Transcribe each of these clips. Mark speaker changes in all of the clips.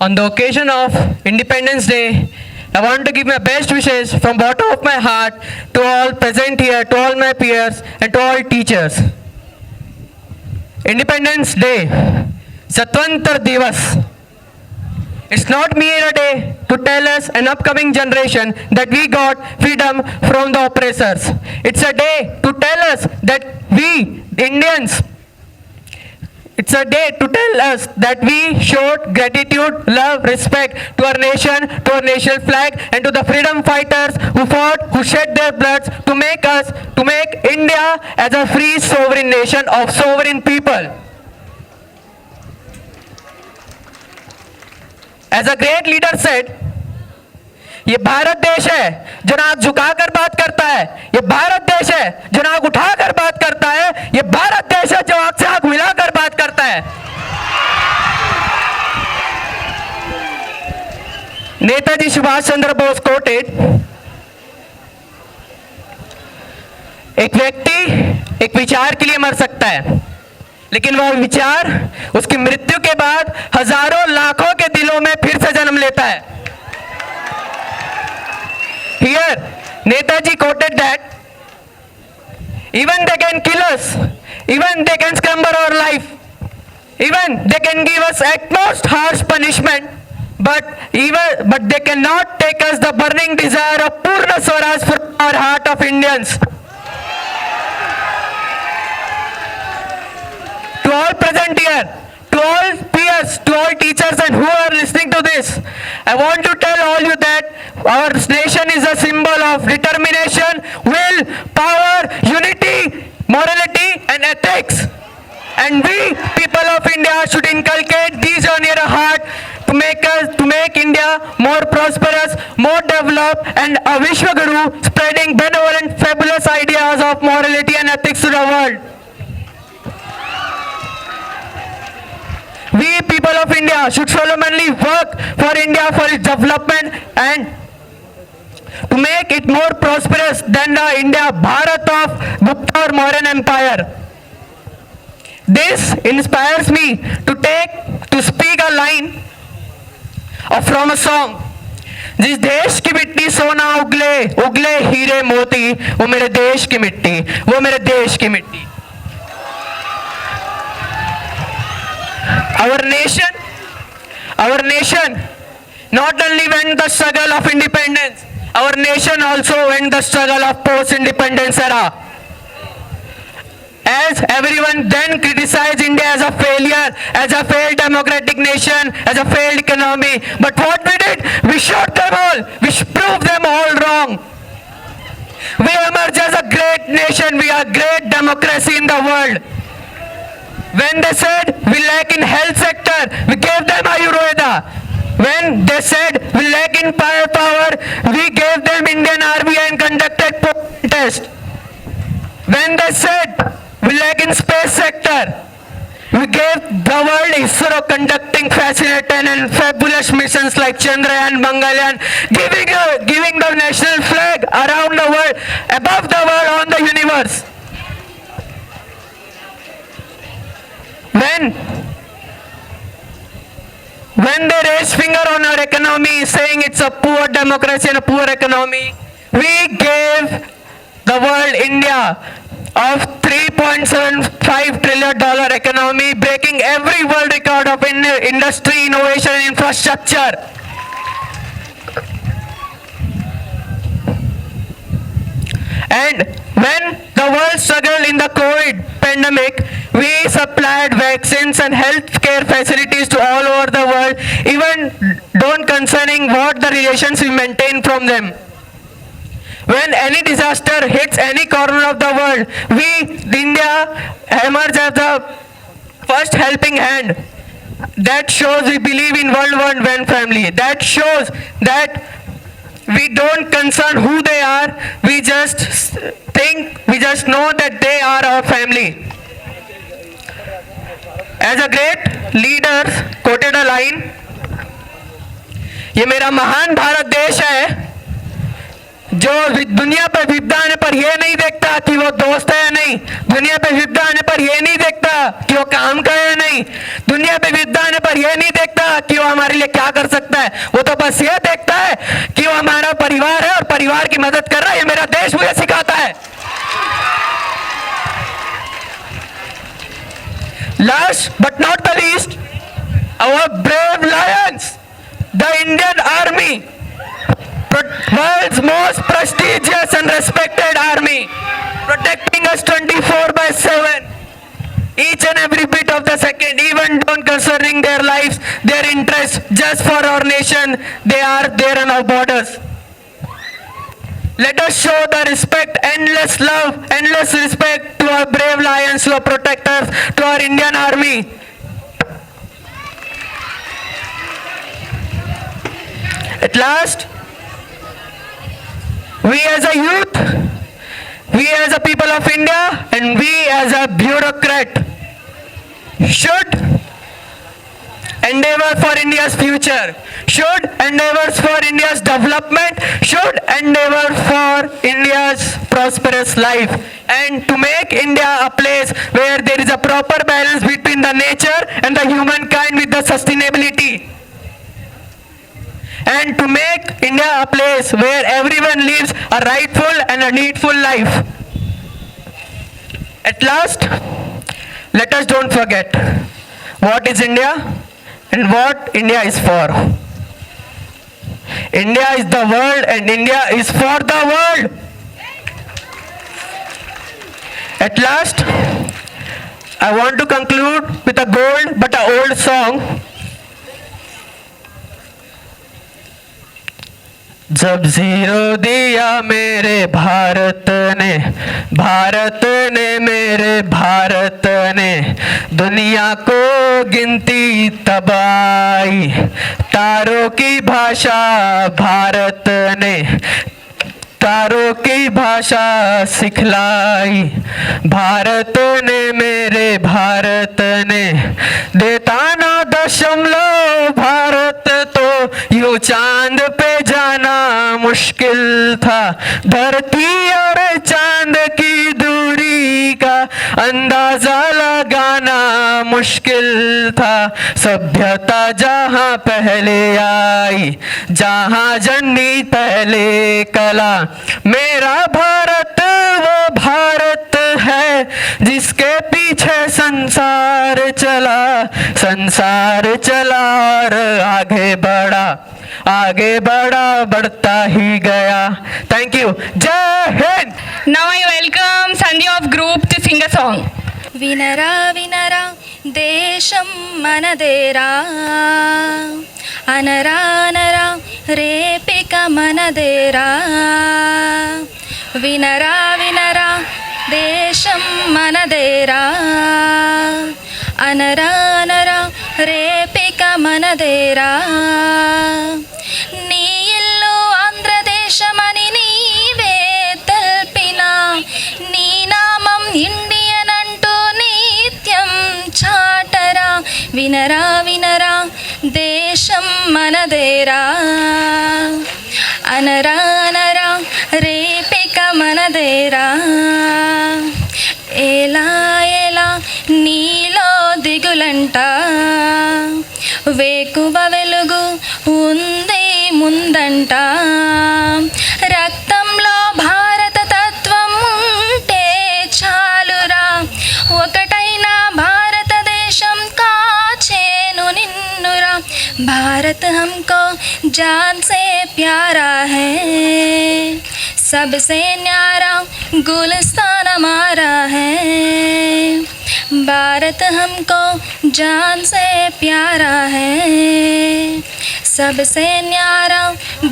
Speaker 1: On the occasion of Independence Day, I want to give my best wishes from bottom of my heart to all present here, to all my peers and to all teachers. Independence Day, Satwantra Divas. It's not mere a day to tell us an upcoming generation that we got freedom from the oppressors. It's a day to tell us that we Indians, it's a day to tell us that we showed gratitude, love, respect to our nation, to our national flag, and to the freedom fighters who fought, who shed their blood to make India as a free sovereign nation of sovereign people. As a great leader said, ये भारत देश है जो नाक झुकाकर बात करता है, ये भारत देश है जो नाक उठाकर बात करता है, ये भारत देश है जो आंख से आंख मिलाकर बात करता है. नेताजी सुभाष चंद्र बोस कोटेड, एक व्यक्ति एक विचार के लिए मर सकता है, लेकिन वह विचार उसकी मृत्यु के बाद हजारों लाखों के दिलों में फिर से जन्म लेता है. Here, Netaji quoted that even they can kill us, even they can scramble our life, even they can give us at most harsh punishment, but they cannot take us the burning desire of Purna Swaraj from our heart of Indians. To all present here, to all peers, to all teachers and who are listening to this, I want to tell all you that our nation is a symbol of determination, will, power, unity, morality and ethics. And we, people of India, should inculcate these on your heart to make India more prosperous, more developed, and a Vishwaguru spreading benevolent, fabulous ideas of morality and ethics to the world. We people of India should solemnly work for India for its development and to make it more prosperous than the India Bharat of Gupta or Mauryan Empire. This inspires me to speak a line from a song. जिस देश की मिट्टी सोना उगले उगले हीरे मोती, वो मेरे देश की मिट्टी, वो मेरे देश की मिट्टी. Our nation not only went the struggle of independence, our nation also went the struggle of post-independence era. As everyone then criticized India as a failure, as a failed democratic nation, as a failed economy. But what we did, we showed them all, we proved them all wrong. We emerged as a great nation, we are great democracy in the world. When they said we lack in health sector, we gave them Ayurveda. When they said we lack in firepower, we gave them Indian Army and conducted test. When they said we lack in space sector, we gave the world ISRO conducting fascinating and fabulous missions like Chandrayaan, Mangalyaan, giving the national flag around the world, above the world on the universe. When they raise finger on our economy saying it's a poor democracy and a poor economy, we gave the world India of $3.75 trillion economy, breaking every world record of industry, innovation and infrastructure. And when the world struggled in the COVID pandemic, we supplied vaccines and healthcare facilities to all over the world, even don't concerning what the relations we maintain from them. When any disaster hits any corner of the world, India, emerge as the first helping hand. That shows we believe in World War I family. That shows that we don't concern who they are, we just know that they are our family. As a great leader quoted a line, ये मेरा महान भारत देश है, जो दुनिया पे विपदा आने पर यह नहीं देखता कि वो दोस्त है या नहीं, दुनिया पे विपदा आने पर यह नहीं देखता कि वो काम करे या नहीं, दुनिया पे विपदा आने पर यह नहीं देखता कि वो हमारे लिए क्या कर सकता है, वो तो बस ये देखता है कि वो हमारा परिवार है और परिवार की मदद कर रहा है। ये मेरा देश मुझे सिखाता है। Last but not the least, our brave lions, the Indian Army, world's most prestigious and respected army, protecting us 24/7, each and every bit of the second, even don't concerning their lives, their interests, just for our nation. They are there on our borders. Let us show the respect, endless love, endless respect to our brave lions, to our protectors, to our Indian Army. At last, we as a youth, we as a people of India, and we as a bureaucrat should endeavor for India's future, should endeavor for India's development, should endeavor for India's prosperous life, and to make India a place where there is a proper balance between the nature and the humankind with the sustainability. And to make India a place where everyone lives a rightful and a needful life. At last, let us don't forget what is India and what India is for. India is the world and India is for the world. At last, I want to conclude with a gold but an old song. जब zero दिया मेरे भारत ने, भारत ने मेरे भारत ने दुनिया को गिनती तब आई, तारों की भाषा भारत ने तारों की भाषा सिखलाई, भारत ने मेरे भारत ने देता ना दशमलव भारत तो यूं चांद पे जाना मुश्किल था, धरती और चांद की दूरी का अंदाजा लगाना मुश्किल था, सभ्यता जहाँ पहले आई, जहाँ जन्नी पहले कला, मेरा भारत वो भारत है जिसके पीछे संसार चला, संसार चला और आगे बढ़ा, आगे बढ़ा बढ़ता ही गया। Thank you. Jai Hind.
Speaker 2: Now I welcome Sandhya group to sing a song.
Speaker 3: వినరా వినరా దేశం మనదేరా, అనరా అనరా రేపిక మనదేరా, వినరా వినరా దేశం మనదేరా, అనరా అనరా రేపిక మనదేరా, నీ ఇల్లు ఆంధ్రదేశమని నీవే తెల్పినా, నీ నామం ఇండియన్ అంటూ నిత్యం చాటరా, వినరా వినరా దేశం మనదేరా, అనరా అనరా రేపిక మనదేరా, ఎలా ఎలా నీలో దిగులంట, వేకువ వెలుగు ఉంది ముందంట, రక్తంలో భారత తత్వం ఉంటే చాలురా, ఒకటైన భారతదేశం కాచేను నిన్నురా, भारत हमको जान से प्यारा है, सबसे न्यारा गुलिस्तान हमारा है, भारत हमको जान से प्यारा है, सबसे न्यारा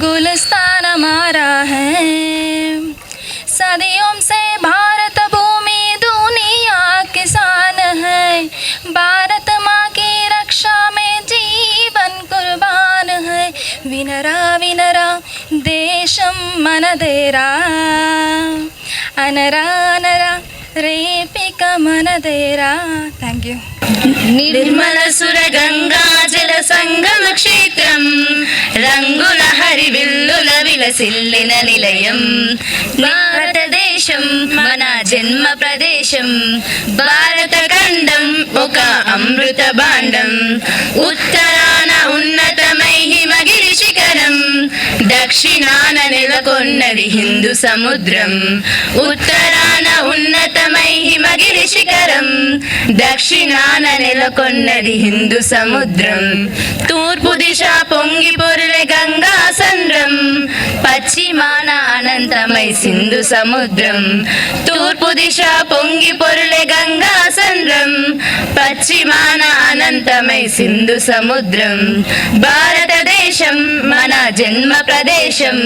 Speaker 3: गुलिस्तान हमारा है, सदियों से भारत भूमि दुनिया किसान है, भारत माँ की रक्षा में जीवन कुर्बान है, विनरा विनरा देशम मनदेरा, అనరా అనరా రేపిక మనదేరా. Thank you.
Speaker 4: నిర్మల సుర గంగా జల సంగమ క్షేత్రం, రంగుల హరివిల్లుల విల విలసిల్లిన నిలయం. భారతదేశం మన జన్మ ప్రదేశం, భారత ఖండం ఒక అమృత భాండం. ఉత్తరాన ఉన్నతమై హిమగిరి శిఖరం, దక్షిణాన నెలకొన్నది హిందూ సముద్రం. ఉత్తరాన ఉన్నతమై హిమగిరి శిఖరం, దక్షిణాన నెలకొన్నది హిందూ సముద్రం. తూర్పు దిశ పొంగి పొరులే గంగా సంద్రం, పశ్చిమాన అనంతమై సింధు సముద్రం. తూర్పు దిశ పొంగి పొరులే గంగా సంద్రం, పశ్చిమాన అనంతమై సింధు సముద్రం. భారతదేశం మన జన్మ ప్రదేశం,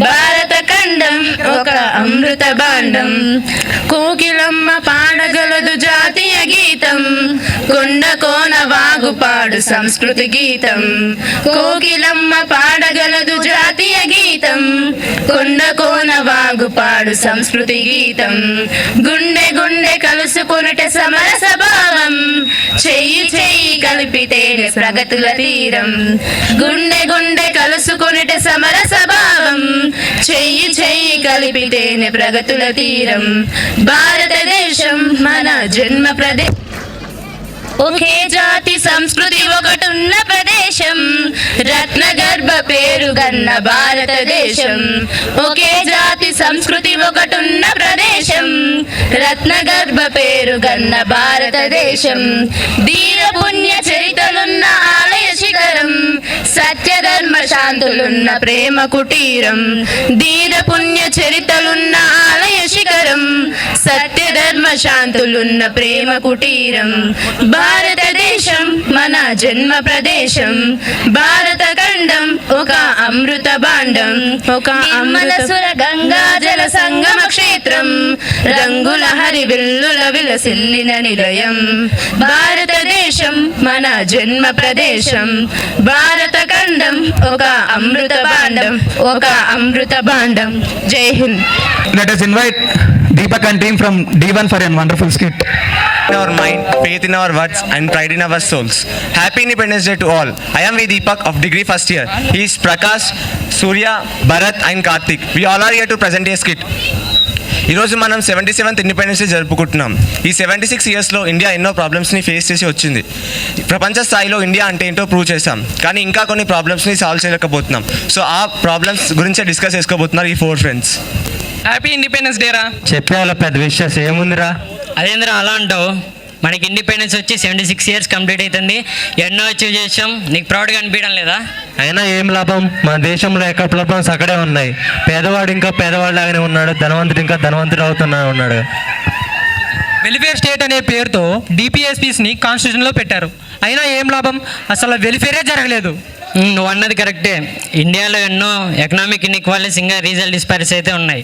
Speaker 4: భారత ఖండం ఒక అమృత భాండం. కోకిలమ్మ పాడగలదు జాతీయ గీతం, కొండ కోన వాగు పాడు సంస్కృతి గీతం. కోకిలమ్మ పాడగలదు జాతీయ గీతం, కొండ కోన వాగు పాడు సంస్కృతి గీతం. గుండె గుండె కలుసుకొనుట సమర స్వభావం, చెయ్యి చెయ్యి కలిపితేనే ప్రగతుల తీరం. గుండె గుండె కలుసుకొనుట సమర స్వభావం, చెయ్యి చెయ్యి కలిపితేనే ప్రగతుల తీరం. భారతదేశం మన జన్మ ప్రదేశం, ఒకే జాతి సంస్కృతి ఒకటున్న ప్రదేశం, రత్నగర్భ పేరుగన్న భారతదేశం. ఒకే జాతి సంస్కృతి ఒకటున్న ప్రదేశం, రత్నగర్భ పేరుగన్న భారతదేశం. ధీర పుణ్య చరితలున్న ఆలయ శిఖరం, సత్యధర్మ శాంతులున్న ప్రేమ కుటీరం. ధీర పుణ్య చరితలున్న ఆలయ శిఖరం, సత్యధర్మ శాంతులున్న ప్రేమ కుటీరం. భారతదేశం మన జన్మ ప్రదేశం, భారత ఖండం ఒక అమృత భాండం. ఒక అమృతసుర గంగా జల సంగమ క్షేత్రం, రంగుల హరివిల్లుల విలసిల్లిన నిలయం. భారతదేశం మన జన్మ ప్రదేశం, భారత ఖండం ఒక అమృత భాండం, ఒక అమృత భాండం. జై Hind.
Speaker 1: Let us invite Deepak and team from D1 for a wonderful skit.
Speaker 5: In our mind, faith in our words, and pride in our souls. Happy Independence Day to all. I am V. Deepak of degree first year. He is Prakash, Surya, Bharat and Karthik. We all are here to present a skit. ఈరోజు మనం 77th independence day జరుపుకుంటున్నాం. ఈ 76 ఇయర్స్లో India ఎన్నో ప్రాబ్లమ్స్ని face చేసి వచ్చింది. ప్రపంచ స్థాయిలో ఇండియా అంటే ఏంటో ప్రూవ్ చేశాం, కానీ ఇంకా కొన్ని ప్రాబ్లమ్స్ని సాల్వ్ చేయలేకపోతున్నాం. సో ఆ ప్రాబ్లమ్స్ గురించే డిస్కస్ చేసుకోబోతున్నారు ఈ 4 ఫ్రెండ్స్.
Speaker 6: హ్యాపీ ఇండిపెండెన్స్ డే రా.
Speaker 1: చెప్పేవాళ్ళ పెద్ద విషయం ఏముందిరా?
Speaker 6: అదేంద్రా అలా అంటావు? మనకి ఇండిపెండెన్స్ వచ్చి 76 ఇయర్స్ కంప్లీట్ అవుతుంది. ఎన్నో అచీవ్ చేసాం. నీకు ప్రౌడ్గా అనిపించడం లేదా?
Speaker 1: అయినా ఏం లాభం? మన దేశంలో ఎక్కడ ప్రాబ్లమ్స్ అక్కడే ఉన్నాయి. పేదవాడు ఇంకా పేదవాడు లాగానే ఉన్నాడు, ధనవంతుడు ఇంకా ధనవంతుడు ఉన్నాడు.
Speaker 7: వెల్ఫేర్ స్టేట్ అనే పేరుతో డిపిఎస్పీస్ని కాన్స్టిట్యూషన్లో పెట్టారు. అయినా ఏం లాభం? అసలు వెల్ఫేరే జరగలేదు.
Speaker 6: నువ్వు అన్నది కరెక్టే. ఇండియాలో ఎన్నో ఎకనామిక్ ఇన్ఈక్వాలిటీస్ ఇంకా రీజనల్ డిస్పారిటీస్ అయితే ఉన్నాయి.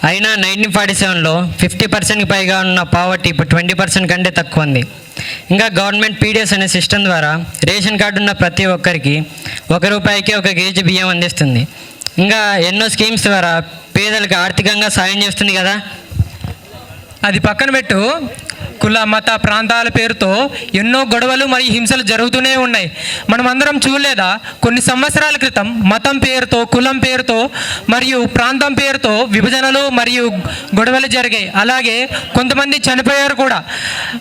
Speaker 6: అయినా 1947లో 50%కి పైగా ఉన్న పావర్టీ ఇప్పుడు 20% కంటే తక్కువ ఉంది. ఇంకా గవర్నమెంట్ పీడిఎస్ అనే సిస్టమ్ ద్వారా రేషన్ కార్డు ఉన్న ప్రతి ఒక్కరికి ₹1కి 1 కేజీ బియ్యం అందిస్తుంది. ఇంకా ఎన్నో స్కీమ్స్ ద్వారా పేదలకు ఆర్థికంగా సాయం చేస్తుంది కదా.
Speaker 7: అది పక్కన పెట్టు, కుల మత ప్రాంతాల పేరుతో ఎన్నో గొడవలు మరియు హింసలు జరుగుతూనే ఉన్నాయి. మనం అందరం చూడలేదా? కొన్ని సంవత్సరాల క్రితం మతం పేరుతో, కులం పేరుతో మరియు ప్రాంతం పేరుతో విభజనలు మరియు గొడవలు జరిగాయి. అలాగే కొంతమంది చనిపోయారు కూడా.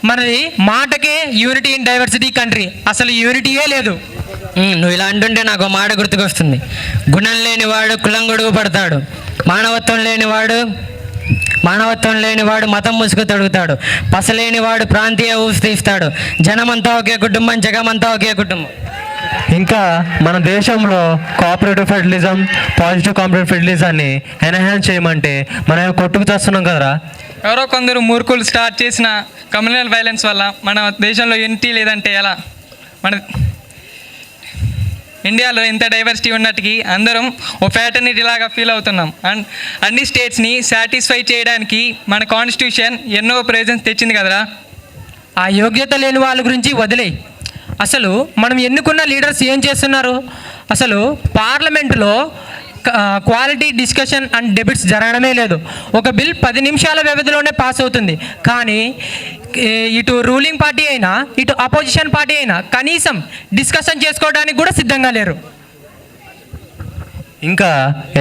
Speaker 7: మనది మాటకే యూనిటీ ఇన్ డైవర్సిటీ కంట్రీ, అసలు యూనిటీయే లేదు.
Speaker 6: నువ్వు ఇలా అంటుంటే నాకు మాట గుర్తుకొస్తుంది. గుణం లేనివాడు కులం గొడుగు పడతాడు, మానవత్వం లేనివాడు మతం ముసుగు తొడుగుతాడు, పసలేనివాడు ప్రాంతీయ ఊసి తీస్తాడు, జనమంతా ఒకే కుటుంబం, జగమంతా ఒకే కుటుంబం.
Speaker 1: ఇంకా మన దేశంలో కోఆపరేటివ్ ఫెడరలిజం, పాజిటివ్ కాంపిటేటివ్ ఫెడరలిజాన్ని ఎన్హాన్స్ చేయమంటే మనం కొట్టుకు చేస్తున్నాం కదరా.
Speaker 7: ఎవరో కొందరు మూర్ఖులు స్టార్ట్ చేసిన కమ్యూనల్ వైలెన్స్ వల్ల మన దేశంలో యూనిటీ లేదంటే ఎలా? మన ఇండియాలో ఎంత డైవర్సిటీ ఉన్నట్టుకి అందరం ఓ ఫ్యాటర్నిటీ లాగా ఫీల్ అవుతున్నాం. అండ్ అన్ని స్టేట్స్ని సాటిస్ఫై చేయడానికి మన కాన్స్టిట్యూషన్ ఎన్నో ప్రయోజన్స్ తెచ్చింది కదరా. ఆ యోగ్యత లేని వాళ్ళ గురించి వదిలే. అసలు మనం ఎన్నుకున్న లీడర్స్ ఏం చేస్తున్నారు? అసలు పార్లమెంటులో క్వాలిటీ డిస్కషన్ అండ్ డెబిట్స్ జరగడమే లేదు. ఒక బిల్ 10 నిమిషాల వ్యవధిలోనే పాస్ అవుతుంది, కానీ ఇటు రూలింగ్ పార్టీ అయినా ఇటు అపోజిషన్ పార్టీ అయినా కనీసం డిస్కషన్ చేసుకోవడానికి కూడా సిద్ధంగా లేరు.
Speaker 8: ఇంకా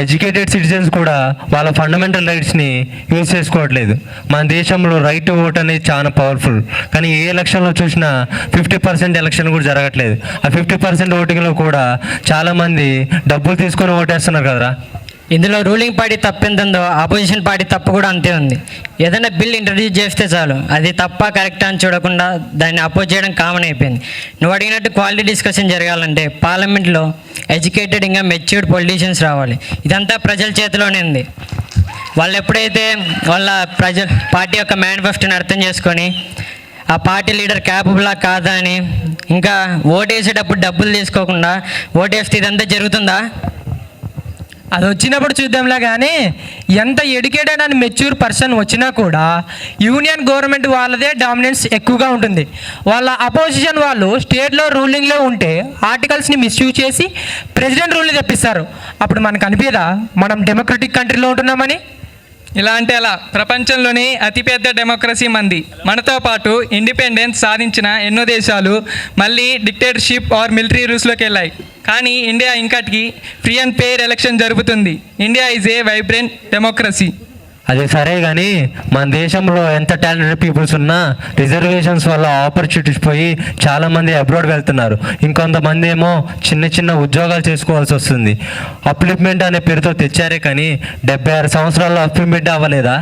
Speaker 8: ఎడ్యుకేటెడ్ సిటిజన్స్ కూడా వాళ్ళ ఫండమెంటల్ రైట్స్ని యూజ్ చేసుకోవట్లేదు. మన దేశంలో రైట్ టు ఓట్ అనేది చాలా పవర్ఫుల్, కానీ ఏ ఎలక్షన్లో చూసినా 50% ఎలక్షన్ కూడా జరగట్లేదు. ఆ 50% ఓటింగ్లో కూడా చాలామంది డబ్బులు తీసుకొని ఓటేస్తున్నారు కదరా.
Speaker 6: ఇందులో రూలింగ్ పార్టీ తప్పిందో ఆపోజిషన్ పార్టీ తప్పు కూడా అంతే ఉంది. ఏదైనా బిల్ ఇంట్రడ్యూస్ చేస్తే చాలు అది తప్ప కరెక్ట్ అని చూడకుండా దాన్ని అపోజ్ చేయడం కామన్ అయిపోయింది. నువ్వు అడిగినట్టు క్వాలిటీ డిస్కషన్ జరగాలంటే పార్లమెంట్లో ఎడ్యుకేటెడ్ ఇంకా మెచ్యూర్డ్ పొలిటీషియన్స్ రావాలి. ఇదంతా ప్రజల చేతిలోనే ఉంది. వాళ్ళు ఎప్పుడైతే వాళ్ళ పార్టీ యొక్క మేనిఫెస్టోని అర్థం చేసుకొని ఆ పార్టీ లీడర్ క్యాపబులా కాదా అని, ఇంకా ఓటేసేటప్పుడు డబ్బులు తీసుకోకుండా ఓటేస్తే ఇదంతా జరుగుతుందా?
Speaker 7: అది వచ్చినప్పుడు చూద్దాంలే. కానీ ఎంత ఎడ్యుకేటెడ్ అండ్ మెచ్యూర్ పర్సన్ వచ్చినా కూడా యూనియన్ గవర్నమెంట్ వాళ్ళదే డామినెన్స్ ఎక్కువగా ఉంటుంది. వాళ్ళ అపోజిషన్ వాళ్ళు స్టేట్లో రూలింగ్లో ఉంటే ఆర్టికల్స్ని మిస్యూజ్ చేసి ప్రెసిడెంట్ రూల్ తెప్పిస్తారు. అప్పుడు మనకు అనిపించదా మనం డెమోక్రటిక్ కంట్రీలో ఉంటున్నామని? ఇలా అంటే అలా ప్రపంచంలోనే అతిపెద్ద డెమోక్రసీ మంది. మనతో పాటు ఇండిపెండెన్స్ సాధించిన ఎన్నో దేశాలు మళ్ళీ డిక్టేటర్షిప్ ఆర్ మిలిటరీ రూల్స్లోకి వెళ్ళాయి. కానీ ఇండియా ఇంకటికి ఫ్రీ అండ్ ఫెయిర్ ఎలక్షన్ జరుపుతుంది. India is a vibrant democracy.
Speaker 8: అదే సరే, కానీ మన దేశంలో ఎంత టాలెంటెడ్ పీపుల్స్ ఉన్నా రిజర్వేషన్స్ వల్ల ఆపర్చునిటీస్ పోయి చాలామంది అబ్రాడ్ వెళ్తున్నారు. ఇంకొంతమంది ఏమో చిన్న చిన్న ఉద్యోగాలు చేసుకోవాల్సి వస్తుంది. అప్లిప్మెంట్ అనే పేరుతో తెచ్చారే కానీ 76 సంవత్సరాల్లో అప్లిప్మెంట్ అవ్వలేదా?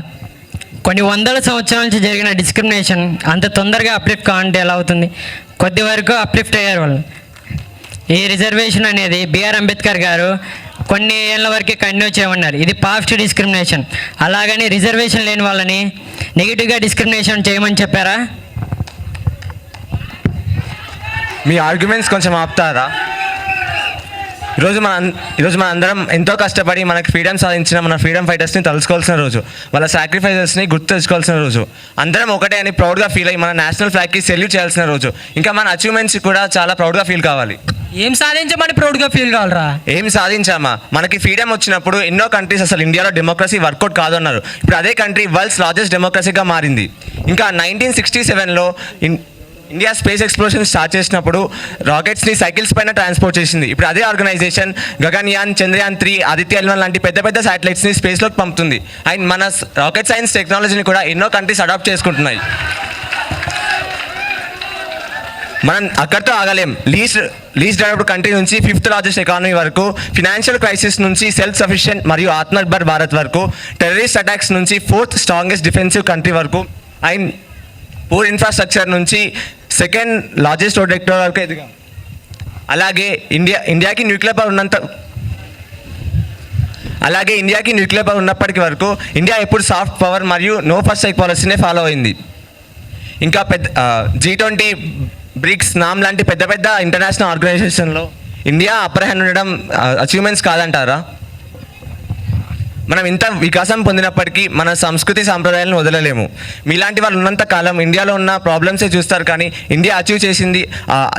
Speaker 6: కొన్ని వందల సంవత్సరాల నుంచి జరిగిన డిస్క్రిమినేషన్ అంత తొందరగా అప్లిఫ్ట్ కావాలంటే ఎలా అవుతుంది? కొద్ది వరకు అప్లిఫ్ట్ అయ్యారు వాళ్ళు. ఈ రిజర్వేషన్ అనేది బిఆర్ అంబేద్కర్ గారు కొన్ని ఏళ్ళ వరకే కంటిన్యూ చేయమన్నారు. ఇది పాస్ట్ డిస్క్రిమినేషన్. అలాగని రిజర్వేషన్ లేని వాళ్ళని నెగిటివ్గా డిస్క్రిమినేషన్ చేయమని చెప్పారా?
Speaker 5: మీ ఆర్గ్యుమెంట్స్ కొంచెం ఆపుతారా? ఈరోజు మన అందరం ఎంతో కష్టపడి మనకి ఫ్రీడమ్ సాధించిన మన ఫ్రీడమ్ ఫైటర్స్ని తలుచుకోవాల్సిన రోజు, వాళ్ళ సాక్రిఫైజెస్ని గుర్తు తెచ్చుకోవాల్సిన రోజు, అందరం ఒకటే అని ప్రౌడ్గా ఫీల్ అయ్యి మన నేషనల్ ఫ్లాగ్కి సెల్యూట్ చేయాల్సిన రోజు, ఇంకా మన అచీవ్మెంట్స్ కూడా చాలా ప్రౌడ్గా ఫీల్ కావాలి.
Speaker 7: ఏం సాధించమని ప్రౌడ్గా ఫీల్ కావాలరా?
Speaker 5: ఏం సాధించామా? మనకి ఫ్రీడమ్ వచ్చినప్పుడు ఎన్నో కంట్రీస్ అసలు ఇండియాలో డెమోక్రసీ వర్కౌట్ కాదు అన్నారు. ఇప్పుడు అదే కంట్రీ వరల్డ్స్ లార్జెస్ట్ డెమోక్రసీగా మారింది. ఇంకా 1967లో ఇండియా స్పేస్ ఎక్స్ప్లోరేషన్ స్టార్ట్ చేసినప్పుడు రాకెట్స్ని సైకిల్స్ పైన ట్రాన్స్పోర్ట్ చేసింది. ఇప్పుడు అదే ఆర్గనైజేషన్ గగన్యాన్, చంద్రయాన్ 3, ఆదిత్య L1 లాంటి పెద్ద పెద్ద శాటిలైట్స్ని స్పేస్లోకి పంపుతుంది. అండ్ మన రాకెట్ సైన్స్ టెక్నాలజీని కూడా ఎన్నో కంట్రీస్ అడాప్ట్ చేసుకుంటున్నాయి. మనం అక్కడితో ఆగలేం. లీస్ట్ డెవలప్డ్ కంట్రీ నుంచి 5th లార్జెస్ట్ ఎకానమీ వరకు, ఫినాన్షియల్ క్రైసిస్ నుంచి సెల్ఫ్ సఫిషియెంట్ మరియు ఆత్మనిర్భర్ భారత్ వరకు, టెర్రరిస్ట్ అటాక్స్ నుంచి 4th స్ట్రాంగెస్ట్ డిఫెన్సివ్ కంట్రీ వరకు, అండ్ పూర్ ఇన్ఫ్రాస్ట్రక్చర్ నుంచి 2nd లార్జెస్ట్ రోడ్ నెట్వర్క్ వరకు ఎదిగాం. అలాగే ఇండియాకి న్యూక్లియర్ పవర్ ఉన్నప్పటికీ వరకు ఇండియా ఎప్పుడు సాఫ్ట్ పవర్ మరియు నో ఫస్ట్ స్ట్రైక్ పాలసీనే ఫాలో అయింది. ఇంకా G20, బ్రిక్స్, నామ్ లాంటి పెద్ద పెద్ద ఇంటర్నేషనల్ ఆర్గనైజేషన్లో ఇండియా అప్పర్ హ్యాండ్ ఉండడం అచీవ్మెంట్స్ కాదంటారా? మనం ఇంత వికాసం పొందినప్పటికీ మన సంస్కృతి సాంప్రదాయాలను వదలలేము. మీలాంటి వాళ్ళు ఉన్నంత కాలం ఇండియాలో ఉన్న ప్రాబ్లమ్సే చూస్తారు, కానీ ఇండియా అచీవ్ చేసింది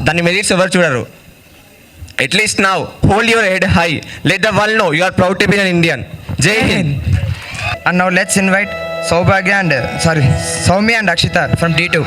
Speaker 5: దాని మెరిట్స్ ఎవరు చూడరు. At least now hold your head high, let the world know you are proud to be an Indian. Jai Hind.
Speaker 9: And now let's invite Soumya and Akshita from D2.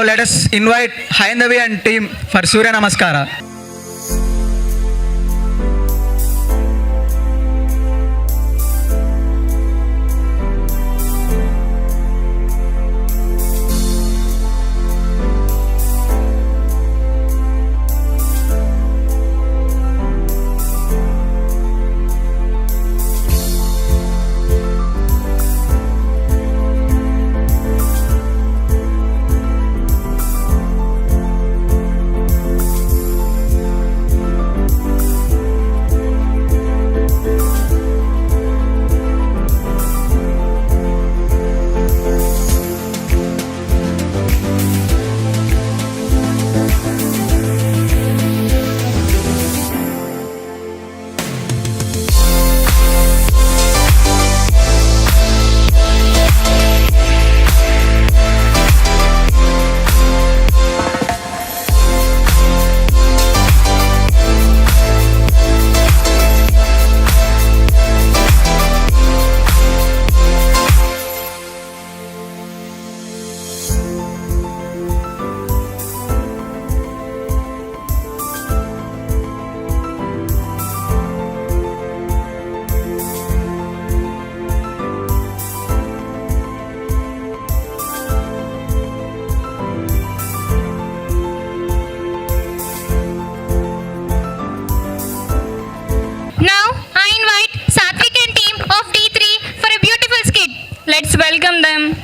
Speaker 9: Now let us invite Haindavi and team for Surya Namaskara.
Speaker 2: Now I invite Satvik and team of D3 for a beautiful skit. Let's welcome them.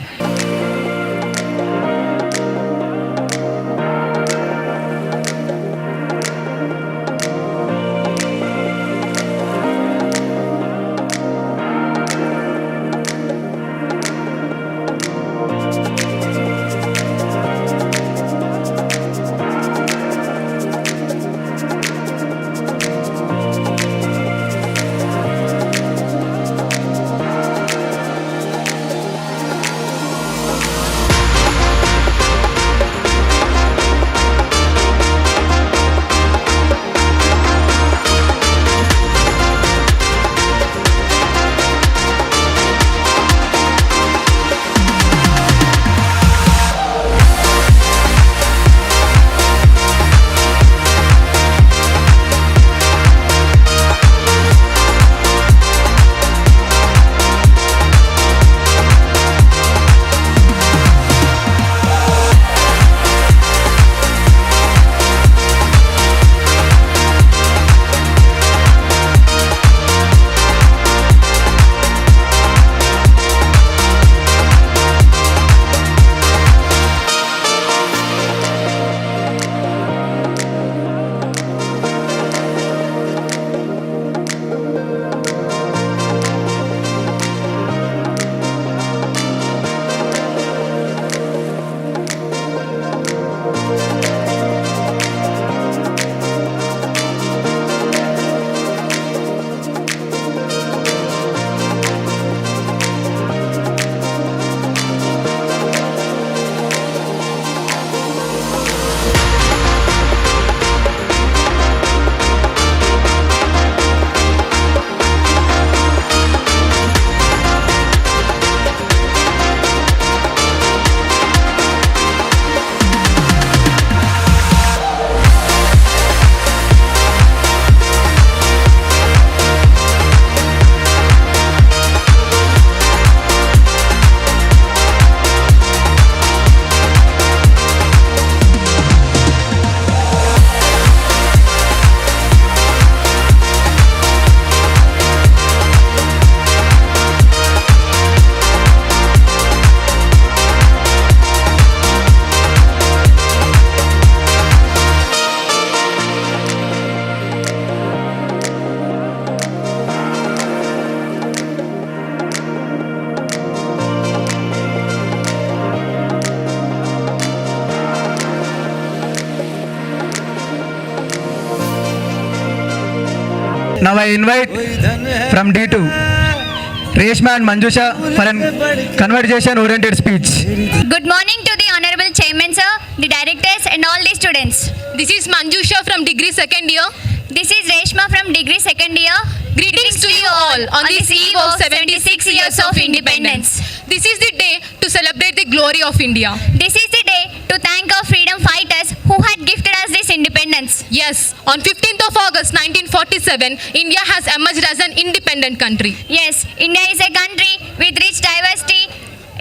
Speaker 9: Now I invite from D2, Reshma and Manjusha for a conversation-oriented speech.
Speaker 3: Good morning to the Honorable Chairman, sir, the directors and all the students.
Speaker 2: This is Manjusha from degree second year. This is Reshma from degree second year.
Speaker 10: Greetings to you all on this eve of 76 years of independence. This is the day to celebrate the glory of India.
Speaker 2: This is the day to thank our freedom fighters who had gifted us this independence.
Speaker 10: Yes, on 15th of August 1947, India has emerged as an independent country.
Speaker 2: Yes, India is a country with rich diversity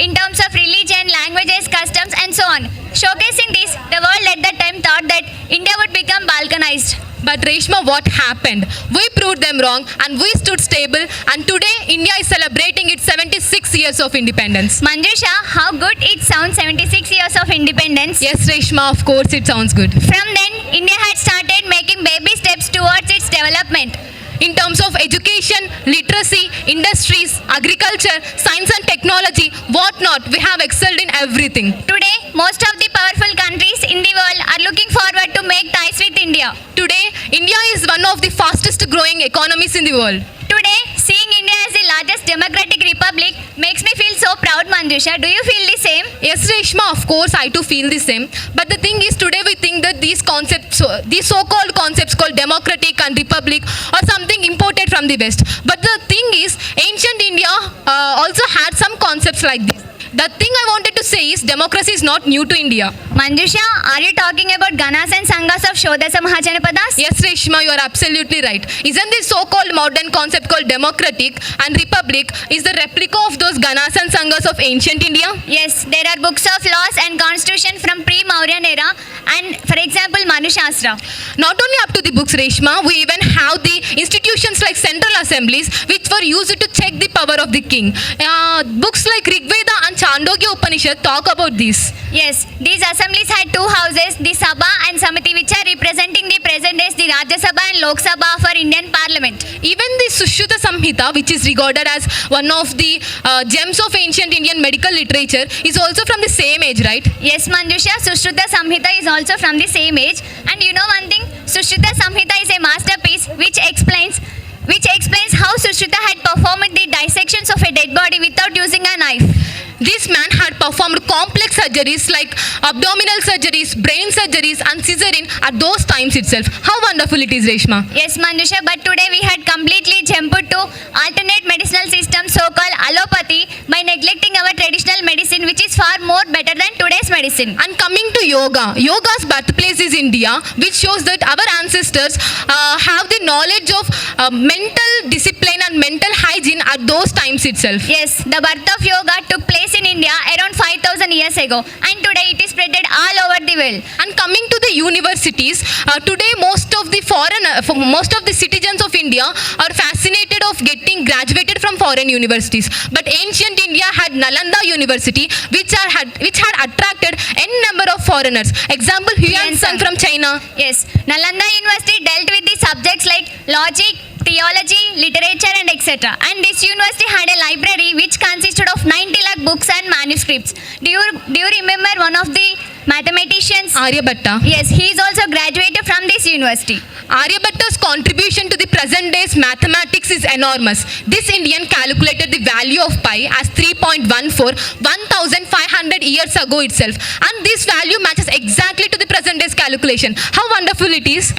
Speaker 2: in terms of religion, languages, customs and so on. Showcasing this, the world at that time thought that India would become balkanized.
Speaker 10: But Reshma, what happened? We proved them wrong and we stood stable, and today India is celebrating its 76 years of independence.
Speaker 2: Manjusha, how good it sounds, 76 years of independence.
Speaker 10: Yes, Reshma, of course it sounds good.
Speaker 2: From then, India had started making baby steps towards its development.
Speaker 10: In terms of education, literacy, industries, agriculture, science and technology, whatnot, we have excelled in everything.
Speaker 2: Today, most of the powerful countries in the world are looking forward to make ties with India.
Speaker 10: Today, India is one of the fastest growing economies in the world.
Speaker 2: Today, seeing India as the largest democratic republic makes me feel so proud, Manjusha. Do you feel the same?
Speaker 10: Yes, Reshma, of course, I too feel the same. But the thing is, today we think that these concepts, these so-called concepts called democratic and republic are something imported from the West. But the thing is, ancient India also had some concepts like this. The thing I wanted to say is democracy is not new to India.
Speaker 2: Manjusha, are you talking about Ganas and Sanghas of Shodasa Mahajanapadas?
Speaker 10: Yes, Reshma, you are absolutely right. Isn't this so-called modern concept called democratic and republic is the replica of those Ganas and Sanghas of ancient India?
Speaker 2: Yes, there are books of laws and constitution from pre-Mauryan era and, for example, Manu Shastra.
Speaker 10: Not only up to the books, Reshma, we even have the institutions like central assemblies which were used to check the power of the king. Books like Rig Veda and Chandogya Upanishad talk about this.
Speaker 2: Yes, these assemblies had two houses, the Sabha and Samiti, which are representing the present days, the Rajya Sabha and Lok Sabha for Indian Parliament.
Speaker 10: Even the Sushruta Samhita, which is regarded as one of the gems of ancient Indian medical literature, is also from the same age, right?
Speaker 2: Yes, Manjusha, Sushruta Samhita is also from the same age. And you know one thing, Sushruta Samhita is a masterpiece which explains how Sushruta had performed the dissections of a dead body without using a knife.
Speaker 10: This man had performed complex surgeries like abdominal surgeries, brain surgeries and cesarean at those times itself. How wonderful it is, Reshma.
Speaker 2: Yes, Manjusha, but today we had completely jumped to alternate medicinal system, so-called allopathy, by neglecting our traditional medicine, which is far more better than today's medicine.
Speaker 10: And coming to yoga, yoga's birthplace is India, which shows that our ancestors have the knowledge of mental discipline and mental hygiene at those times itself.
Speaker 2: Yes, the birth of yoga took place in India around 5,000 years ago, and today it is spreaded all over the world.
Speaker 10: And coming to the universities, today most of the citizens of India are fascinated of getting graduated from foreign universities. But ancient India had Nalanda University, which had attracted n number of foreigners. Example, Huan Sang from China.
Speaker 2: Yes, Nalanda University dealt with the subjects like logic, theology, literature and etc. And this university had a library which consisted of 90 lakh books and manuscripts. Do you remember one of the mathematicians?
Speaker 10: Aryabhatta.
Speaker 2: Yes, he is also graduated from this university.
Speaker 10: Aryabhatta's contribution to the present day's mathematics is enormous. This Indian calculated the value of pi as 3.14 1,500 years ago itself. And this value matches exactly to the present day's calculation. How wonderful it is.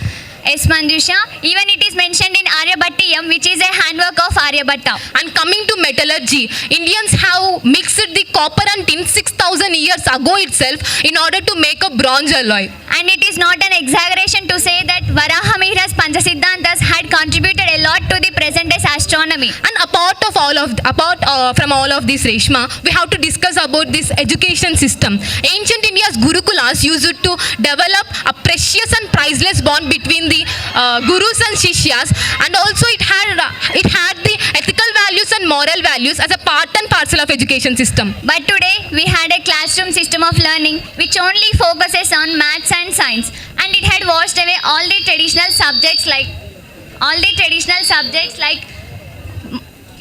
Speaker 2: Yes, Manjusha. Even it is mentioned in Aryabhattiyam, which is a handwork of Aryabhatta.
Speaker 10: And coming to metallurgy, Indians have mixed the copper and tin 6,000 years ago itself in order to make a bronze alloy.
Speaker 2: And it is not an exaggeration to say that Varahamihira's Panchasiddhantas had contributed a lot to the present day's astronomy.
Speaker 10: And apart from all of this, Reshma, we have to discuss about this education system. Ancient India's Gurukulas used to develop a precious and priceless bond between the gurus and shishyas, and also it had the ethical values and moral values as a part and parcel of education system.
Speaker 2: But today we had a classroom system of learning which only focuses on maths and science, and it had washed away all the traditional subjects like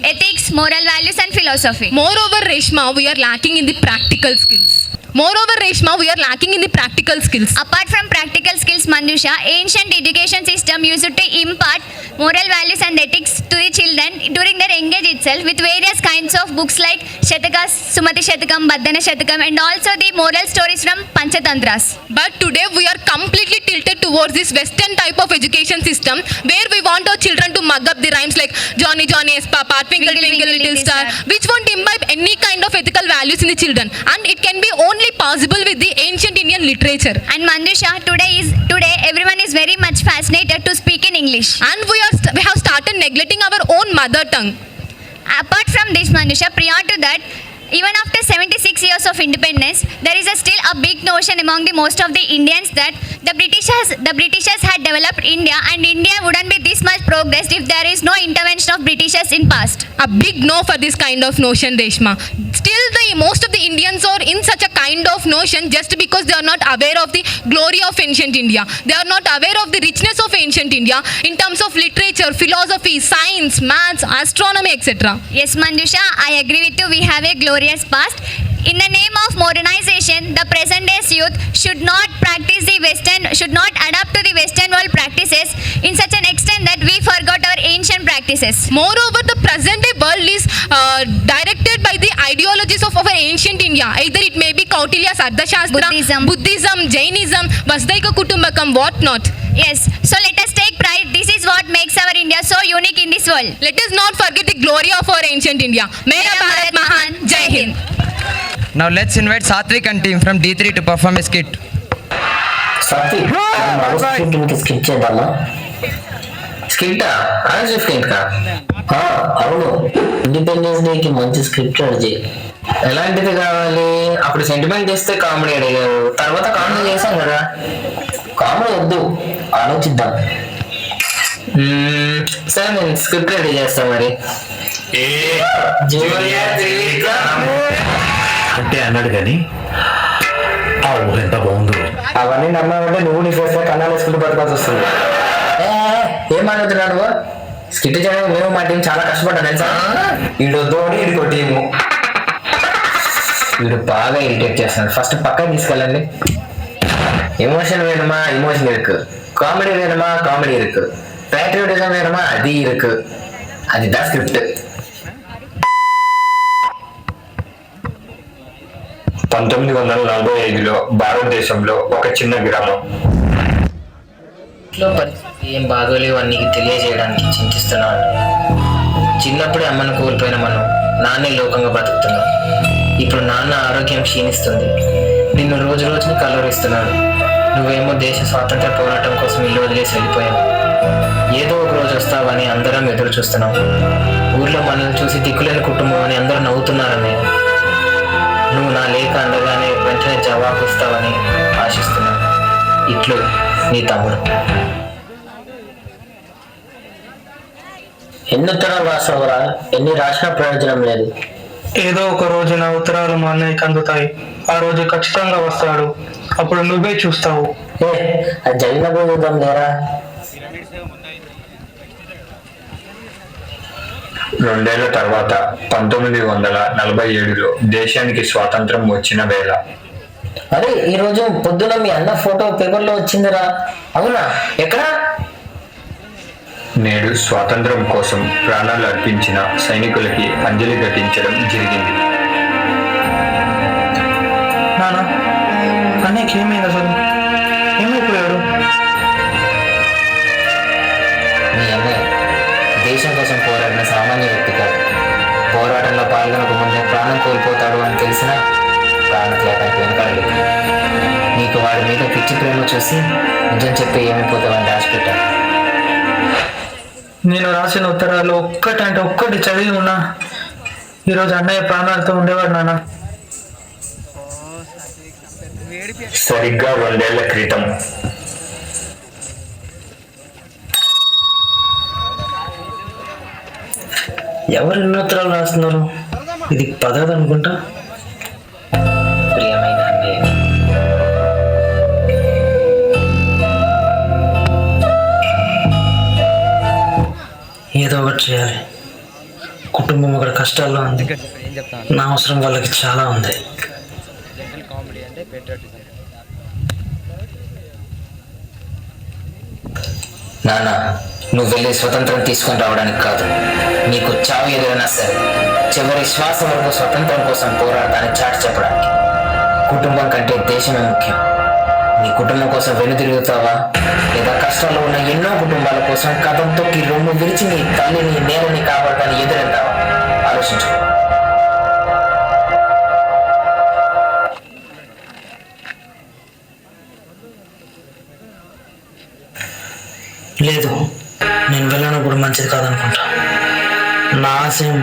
Speaker 2: ethics, moral values and philosophy.
Speaker 10: Moreover, Reshma, we are lacking in the practical skills.
Speaker 2: Apart from practical skills, Manjusha, ancient education system used to impart moral values and ethics to the children during their young age itself with various kinds of books like Shatakas, Sumati Shatakam, Baddana Shatakam and also the moral stories from Panchatantras.
Speaker 10: But today we are completely tilted geared towards this Western type of education system where we want our children to mug up the rhymes like Johnny Johnny yes Papa, Twinkle Twinkle Little Star, which won't imbibe any kind of ethical values in the children, and it can be only possible with the ancient Indian literature.
Speaker 2: And Mandusha, today everyone is very much fascinated to speak in English.
Speaker 10: And we have started neglecting our own mother tongue.
Speaker 2: Apart from this, Mandusha, prior to that, even after 76 years of independence, there is still a big notion among the most of the Indians that the Britishers had developed India, and India wouldn't be this much progressed if there is no intervention of Britishers in past.
Speaker 10: A big no for this kind of notion, Reshma. Still, most of the Indians are in such a kind of notion just because they are not aware of the glory of ancient India. They are not aware of the richness of ancient India in terms of literature, philosophy, science, maths, astronomy, etc.
Speaker 2: Yes, Mandusha, I agree with you. We have a glorious past. In the name of modernization, the present day's youth should not adapt to the Western world practices in such an extent that we forgot our ancient practices.
Speaker 10: Moreover, the present day world is directed by the ideologies of our ancient India. Either it may be Kautilya's Arthashastra, Buddhism, Jainism, Vasudhaiva Kutumbakam, what not.
Speaker 2: Yes, so let us take pride. This is what makes our India so unique in this world.
Speaker 10: Let us not forget the glory of our ancient India. Mera Bharat Mahan, Jai Hind.
Speaker 7: Now let's invite Satvik and team from D3 to perform a skit.
Speaker 11: Satvik skit చేద్దామా? స్కిట్టా? August 15th కా? అవును, independence డేకి మంచి script అడిగి. ఎలాంటిది కావాలి? అప్పుడు సెంటిమెంట్ చేస్తే కామెడీ అడిగారు, తర్వాత కామెడీ చేశాం కదా. కామెడీ వద్దు, ఆలోచిద్దాం. సార్ నేను స్క్రిప్ట్ రెడీ చేస్తాను మరి.
Speaker 12: అంటే అన్నాడు కానీ ఆ ఊరు ఎంత బాగుందో.
Speaker 11: అవన్నీ నమ్మాలంటే నువ్వు నీ ఫేస్ కన్నాలు వేసుకుంటూ బతకాల్సి వస్తుంది. ఏం మాట్లాడుతున్నాడు? స్కిట్ చేయడానికి మేము మా టీం చాలా కష్టపడ్డాను తెలుసా. వీడు తోడి వీడికో టీము. వీడు బాగా ఇరిటేట్ చేస్తున్నాడు. ఫస్ట్ పక్కన తీసుకెళ్ళండి. ఎమోషన్ వేணுமா, ఎమోషన్ ఇருக்கு. కామెడీ వేணுமா, కామెడీ ఇருக்கு. ప్యాట్రియోటిజం వేணுமா, అది ఇருக்கு. అది దా స్క్రిప్ట్.
Speaker 12: 1945లో భారతదేశంలో ఒక చిన్న గ్రామం.
Speaker 11: ఇంట్లో పరిస్థితి ఏం బాగోలేవు అని నీకు తెలియజేయడానికి చింతిస్తున్నాను. చిన్నప్పుడే అమ్మను కోల్పోయిన మనం నాన్నే లోకంగా బతుకుతున్నాం. ఇప్పుడు నాన్న ఆరోగ్యం క్షీణిస్తుంది. నిన్ను రోజు రోజుని కలవరిస్తున్నాడు. నువ్వేమో దేశ స్వాతంత్ర పోరాటం కోసం ఇల్లు వదిలేసి వెళ్ళిపోయావు. ఏదో ఒక రోజు వస్తావని అందరం ఎదురు చూస్తున్నాం. ఊర్లో మనల్ని చూసి దిక్కులేని కుటుంబం అని అందరూ నవ్వుతున్నారని. నువ్వు నా లేఖ అందగానే వెంటనే జవాబు ఇస్తావని ఆశిస్తున్నాను. ఇట్లు నీ తమ్ముడు. ఎన్ని ఉత్తరాలు రాసావురా? ఎన్ని రాసినా ప్రయోజనం లేదు.
Speaker 13: ఏదో ఒక రోజు నా ఉత్తరాలు మా అన్నయ్యకి అందుతాయి. ఆ రోజు ఖచ్చితంగా వస్తాడు. అప్పుడు నువ్వే చూస్తావు.
Speaker 11: అది జరిగినప్పుడు చూద్దాం లేరా.
Speaker 12: 2 ఏళ్ల తర్వాత 1947లో దేశానికి స్వాతంత్రం వచ్చిన వేళ.
Speaker 11: అరే ఈ రోజు పొద్దున మీ అన్న ఫోటో పేపర్లో వచ్చిందిరా. అవునా? ఎక్కడా?
Speaker 12: నేడు స్వాతంత్రం కోసం ప్రాణాలు అర్పించిన సైనికులకి అంజలి ఘటించడం జరిగింది.
Speaker 13: నానా, అన్నయ్యకి ఏమైంది అసలు? ఏమైపోయాడు?
Speaker 11: మీ అన్నయ్య దేశం కోసం పోరాడిన సామాన్య వ్యక్తి కాదు. పోరాటంలో పాల్గొనక ముందే ప్రాణం కోల్పోతాడు అని తెలిసినా ప్రాణత్యాగానికి వెనకాడలేదు. నీకు వాడి మీద పిచ్చి ప్రేమ చూసి నిజం చెప్పి ఏమైపోతావని రాసిపెట్టాను.
Speaker 13: నేను రాసిన ఉత్తరాలు ఒక్కటంటే ఒక్కటి చదివి ఉన్నా ఈరోజు అన్నయ్య ప్రాణాలతో ఉండేవాడు నాన్న.
Speaker 12: సరిగ్గా 2 ఏళ్ల క్రితం
Speaker 11: ఎవరు ఎన్ని ఉత్తరాలు రాస్తున్నారు? ఇది 10ది అనుకుంటా. ప్రియమైన అన్నయ్య, ఏదో ఒకటి చేయాలి. కుటుంబం ఒకటి కష్టాల్లో ఉంది. నా అవసరం వాళ్ళకి చాలా ఉంది. నాన్న, నువ్వు వెళ్ళి స్వతంత్రం తీసుకొని రావడానికి కాదు, నీకు చావు ఎదురైనా సరే చివరి శ్వాస వరకు స్వతంత్రం కోసం పోరాడతానికి చాటి చెప్పడానికి. కుటుంబం కంటే దేశమే ముఖ్యం. నీ కుటుంబం కోసం వెనుతిరుగుతావా, లేదా కష్టాల్లో ఉన్న ఎన్నో కుటుంబాల కోసం కథం తొక్కి రొమ్ము విరిచి నీ తల్లిని నేలని కాపాడటాన్ని ఎదురెళ్తావా? ఆలోచించు.
Speaker 14: లేదు, నేను వెళ్ళినప్పుడు మంచిది కాదనుకుంటా. నా ఆశయం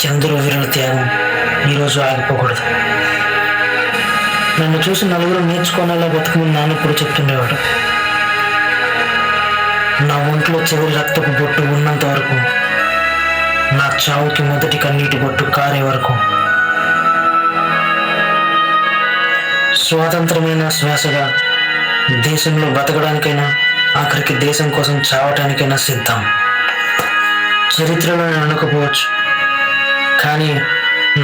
Speaker 14: చంద్రు వీరుల త్యాగం ఈరోజు ఆగిపోకూడదు. నన్ను చూసి నలుగురు నేర్చుకోనేలా బతుకమని నాన్న ఇప్పుడు చెప్తుండేవాడు. నా ఒంట్లో చివరి రక్తపు బొట్టు ఉన్నంత వరకు, నా చావుకి మొదటి కన్నీటి బొట్టు కారే వరకు, స్వాతంత్రమైన శ్వాసగా దేశంలో బతకడానికైనా, ఆఖరికి దేశం కోసం చావటానికైనా సిద్ధం. చరిత్రలో నేను అనకపోవచ్చు, కానీ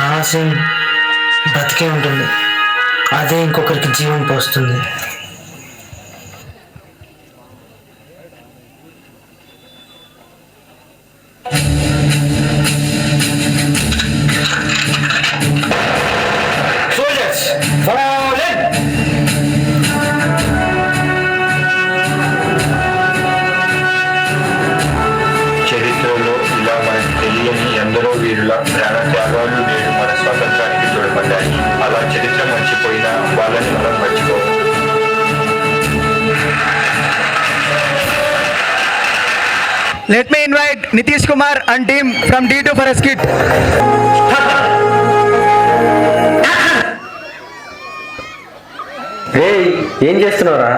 Speaker 14: నా ఆశయం బతికే ఉంటుంది. అదే ఇంకొకరికి జీవం పోస్తుంది.
Speaker 12: చరిత్రలో ఇలా మనకు తెలియని ఎందరో వీరుల ప్రాణ త్యాగాలు నేడు మన స్వాతంత్రానికి తోడ్పడ్డాయి. అలా చరిత్ర మర్చిపోయినా వాళ్ళని మనం మర్చిపోవాలి.
Speaker 9: Let me invite Nitish Kumar and team from D2 for a skit.
Speaker 15: ఏం చేస్తున్నావురా?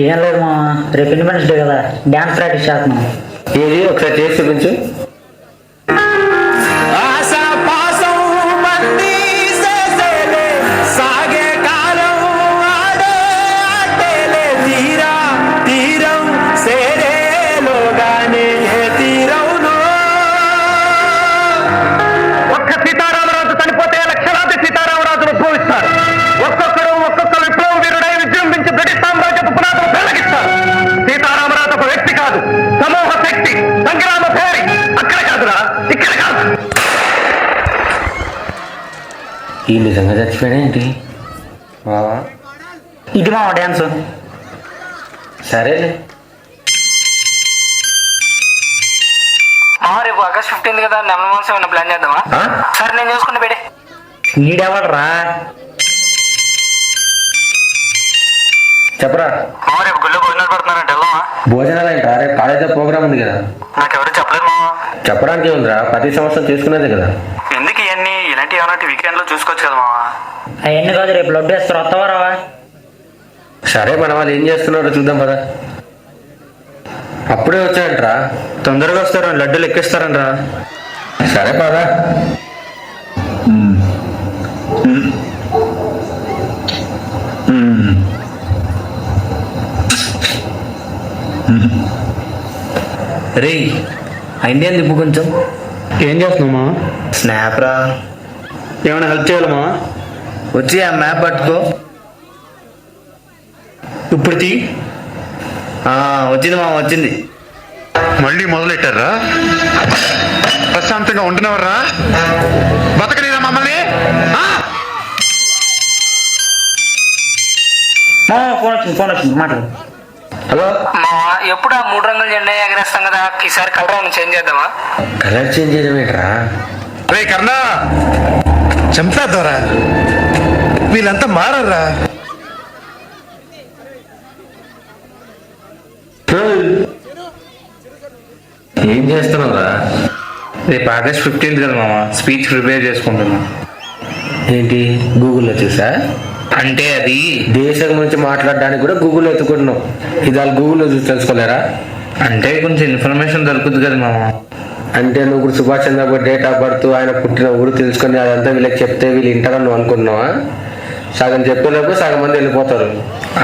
Speaker 16: ఏం లేదు మా, రేపు ఇండిపెండెన్స్ డే కదా, డ్యాన్స్ ప్రాక్టీస్ చేస్తున్నాం.
Speaker 15: ఏది ఒకసారి చేసి చూపించు. ఈ నిజంగా చచ్చిపోయాడా ఏంటి?
Speaker 16: ఇది మా డ్యాన్స్.
Speaker 15: సరే,
Speaker 16: రేపు ఆగస్ట్ 15 కదా, నెమల మాంసం ఏమైనా ప్లాన్ చేద్దామా? సరే, నేను చూసుకుంటా బేడే. ఈడెవడరా?
Speaker 15: చెప్పరా.
Speaker 16: రేపు గుళ్ళో భోజనాలు పెడుతున్నారంట, వెళ్దామా?
Speaker 15: భోజనాలు ఏంటా? రేపు కాలేజీలో ప్రోగ్రామ్ ఉంది కదా.
Speaker 16: నాకెవరు చెప్పలేదు మా.
Speaker 15: చెప్పడానికి ఉందిరా, ప్రతి సంవత్సరం చేసుకునేదే కదా.
Speaker 16: ఎందుకు ఇవన్నీ? ఇలాంటి ఏమన్నా వీకెండ్ లో చూసుకోవచ్చు కదా మా. అవన్నీ కాదు, రేపు బ్లడ్ వేస్తారు, వస్తావా రావా?
Speaker 15: సరే, మన వాళ్ళు ఏం చేస్తున్నారో చూద్దాం పదా. అప్పుడే వచ్చాయంట్రా,
Speaker 16: తొందరగా వస్తారు, లడ్డూలు ఎక్కిస్తారంట్రా.
Speaker 15: సరే పదా.
Speaker 16: రే, అయింది దిప్పు కొంచెం.
Speaker 13: ఏం చేస్తున్నామా?
Speaker 16: స్నాప్ రా.
Speaker 13: ఏమైనా హెల్ప్ చేయాలమ్మా?
Speaker 16: వచ్చి ఆ మ్యాప్ పట్టుకో.
Speaker 13: ఇప్పుడు తీ.
Speaker 16: వచ్చింది మా, వచ్చింది.
Speaker 17: మళ్ళీ మొదలెట్టారా? ప్రశాంతంగా ఉంటున్నవర్రా? బతకలేదా మమ్మల్ని?
Speaker 16: ఫోన్ వచ్చింది, మాట్లాడు.
Speaker 15: హలో
Speaker 16: మా, ఎప్పుడు ఆ 3 రంగుల జెండా ఎగరేస్తాం కదా, ఈసారి కలర్ ఏమైనా చేంజ్ చేద్దామా?
Speaker 15: కలర్ చేంజ్ చేయడం ఏంట్రా?
Speaker 17: రే కర్ణా, చంపేద్దారా, వీళ్ళంతా మారరా.
Speaker 15: ఏం చేస్తున్నావురా?
Speaker 16: రేపు ఆగస్ట్ 15 కదా మామ, స్పీచ్ ప్రిపేర్ చేసుకుంటున్నా.
Speaker 15: ఏంటి, గూగుల్లో చూసా?
Speaker 16: అంటే అది
Speaker 15: దేశం గురించి మాట్లాడడానికి కూడా గూగుల్లో ఎత్తుకుంటున్నావు. ఇది వాళ్ళు గూగుల్లో చూసి తెలుసుకోలేరా?
Speaker 16: అంటే కొంచెం ఇన్ఫర్మేషన్ దొరుకుతుంది కదా మామ.
Speaker 15: అంటే నువ్వు ఇప్పుడు Subhash Chandrabose date of birth, ఆయన పుట్టిన ఊరు తెలుసుకొని అదంతా వీళ్ళకి చెప్తే వీళ్ళు ఇంటారని నువ్వు అనుకుంటున్నావా? సగం చెప్పేలోపు సగం మంది వెళ్ళిపోతారు.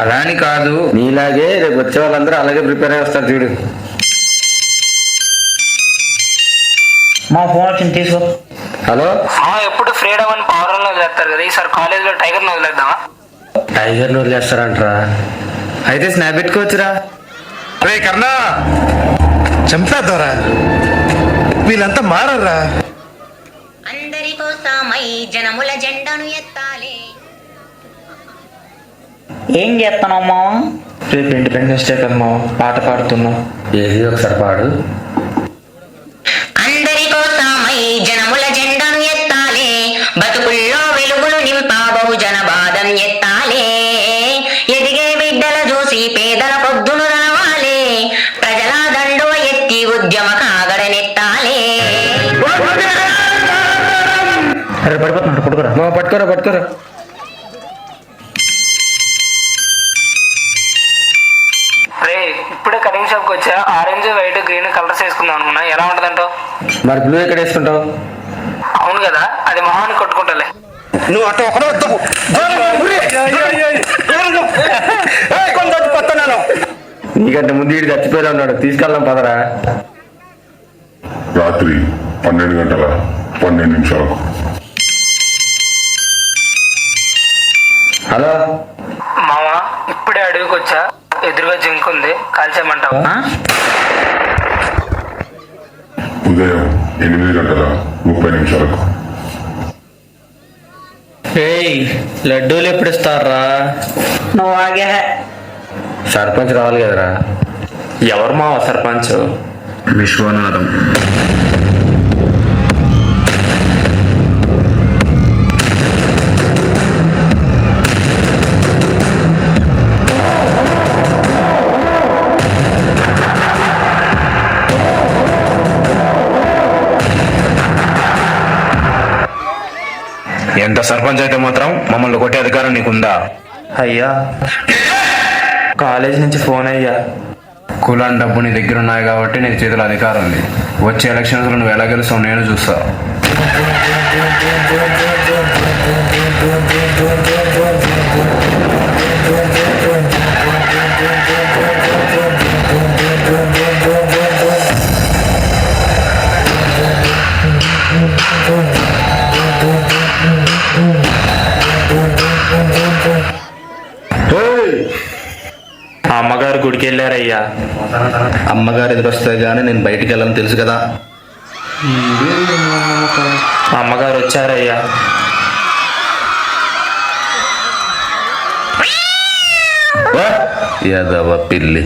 Speaker 16: అలా అని కాదు,
Speaker 15: నీలాగే రేపు వచ్చే వాళ్ళందరూ అలాగే ప్రిపేర్ అయ్యి వస్తారు చూడు.
Speaker 16: మా ఫోన్ వచ్చింది, తీసుకో.
Speaker 15: హలో.
Speaker 16: ఎప్పుడు ఫ్రీడమ్ అని పవర్ లో చేస్తారు కదా, ఈసారి కాలేజ్లో టైగర్ ని వదిలేద్దామా?
Speaker 15: టైగర్ ని వదిలేస్తారంటరా?
Speaker 16: అయితే స్నాప్ పెట్టుకోవచ్చురా.
Speaker 17: రే కర్ణా, చంపేద్దారా, వీళ్ళంతా మారరా.
Speaker 4: అందరి కోసమై జనముల జెండను ఎత్తాలి.
Speaker 16: ఏం చేస్తున్నావు మామ?
Speaker 11: రేపు ఇండిపెండెన్స్ డే కదా మామ, పాట పాడుతున్నాం.
Speaker 15: ఏది ఒకసారి పాడు.
Speaker 4: అందరి కోసమై జనముల జెండాను ఎత్తాలే, బతుకుల్లో వెలుగులు నింపా బహుజన బాధం ఎత్తాలే, ఎదిగే బిడ్డల చూసి పేదల పొద్దును రావాలే, ప్రజల దండు ఎత్తి ఉద్యమ కాగడనెత్తాలే.
Speaker 16: అరే పడిపోతున్నాడు, పట్టుకోరా
Speaker 15: పట్టుకోరా పట్టుకోరా.
Speaker 16: రే ఇప్పుడే కటింగ్ షాప్కి వచ్చా, ఆరెంజ్ వైట్ గ్రీన్ కలర్స్ వేసుకుందాం అనుకున్నా. ఎలా ఉంటుందంటావు?
Speaker 15: మరి బ్లూ ఎక్కడ వేసుకుంటావు?
Speaker 16: అవును కదా, అది మొహాన్ని కొట్టుకుంటాలే.
Speaker 17: నువ్వు అటు ఒకటే వద్దావు.
Speaker 15: నీకంటే ముందు వీడు చచ్చిపోయి ఉన్నాడు, తీసుకెళ్దాం పదరా.
Speaker 18: రాత్రి 12:12
Speaker 15: హలో
Speaker 16: మామ, ఇప్పుడే అడవికి వచ్చా, ఎదురుగా జింక్ ఉంది, కాల్చేయమంటావా?
Speaker 18: ఉదయం 8:30
Speaker 11: ఏయ్, లడ్డూలు ఎప్పుడు ఇస్తారా?
Speaker 16: నువ్వు ఆగే.
Speaker 15: సర్పంచ్ రావాలి కదరా.
Speaker 11: ఎవరు మావ సర్పంచ్?
Speaker 15: విశ్వనాథం.
Speaker 17: ఎంత సర్పంచ్ అయితే మాత్రం మమ్మల్ని కొట్టే అధికారం నీకుందా?
Speaker 11: అయ్యా, కాలేజ్ నుంచి ఫోన్ అయ్యా.
Speaker 15: కులాన్ డబ్బు నీ దగ్గర ఉన్నాయి కాబట్టి నీ చేతిలో అధికారం ఉంది. వచ్చే ఎలక్షన్స్లో నువ్వు ఎలా గెలుస్తావు నేను చూస్తా.
Speaker 11: అమ్మగారు గుడికి వెళ్ళారయ్యా.
Speaker 15: అమ్మగారు ఎదురొస్తే గానీ నేను బయటికి వెళ్ళాలని తెలుసు కదా.
Speaker 11: అమ్మగారు వచ్చారయ్యా.
Speaker 15: యాదవ పిల్లి.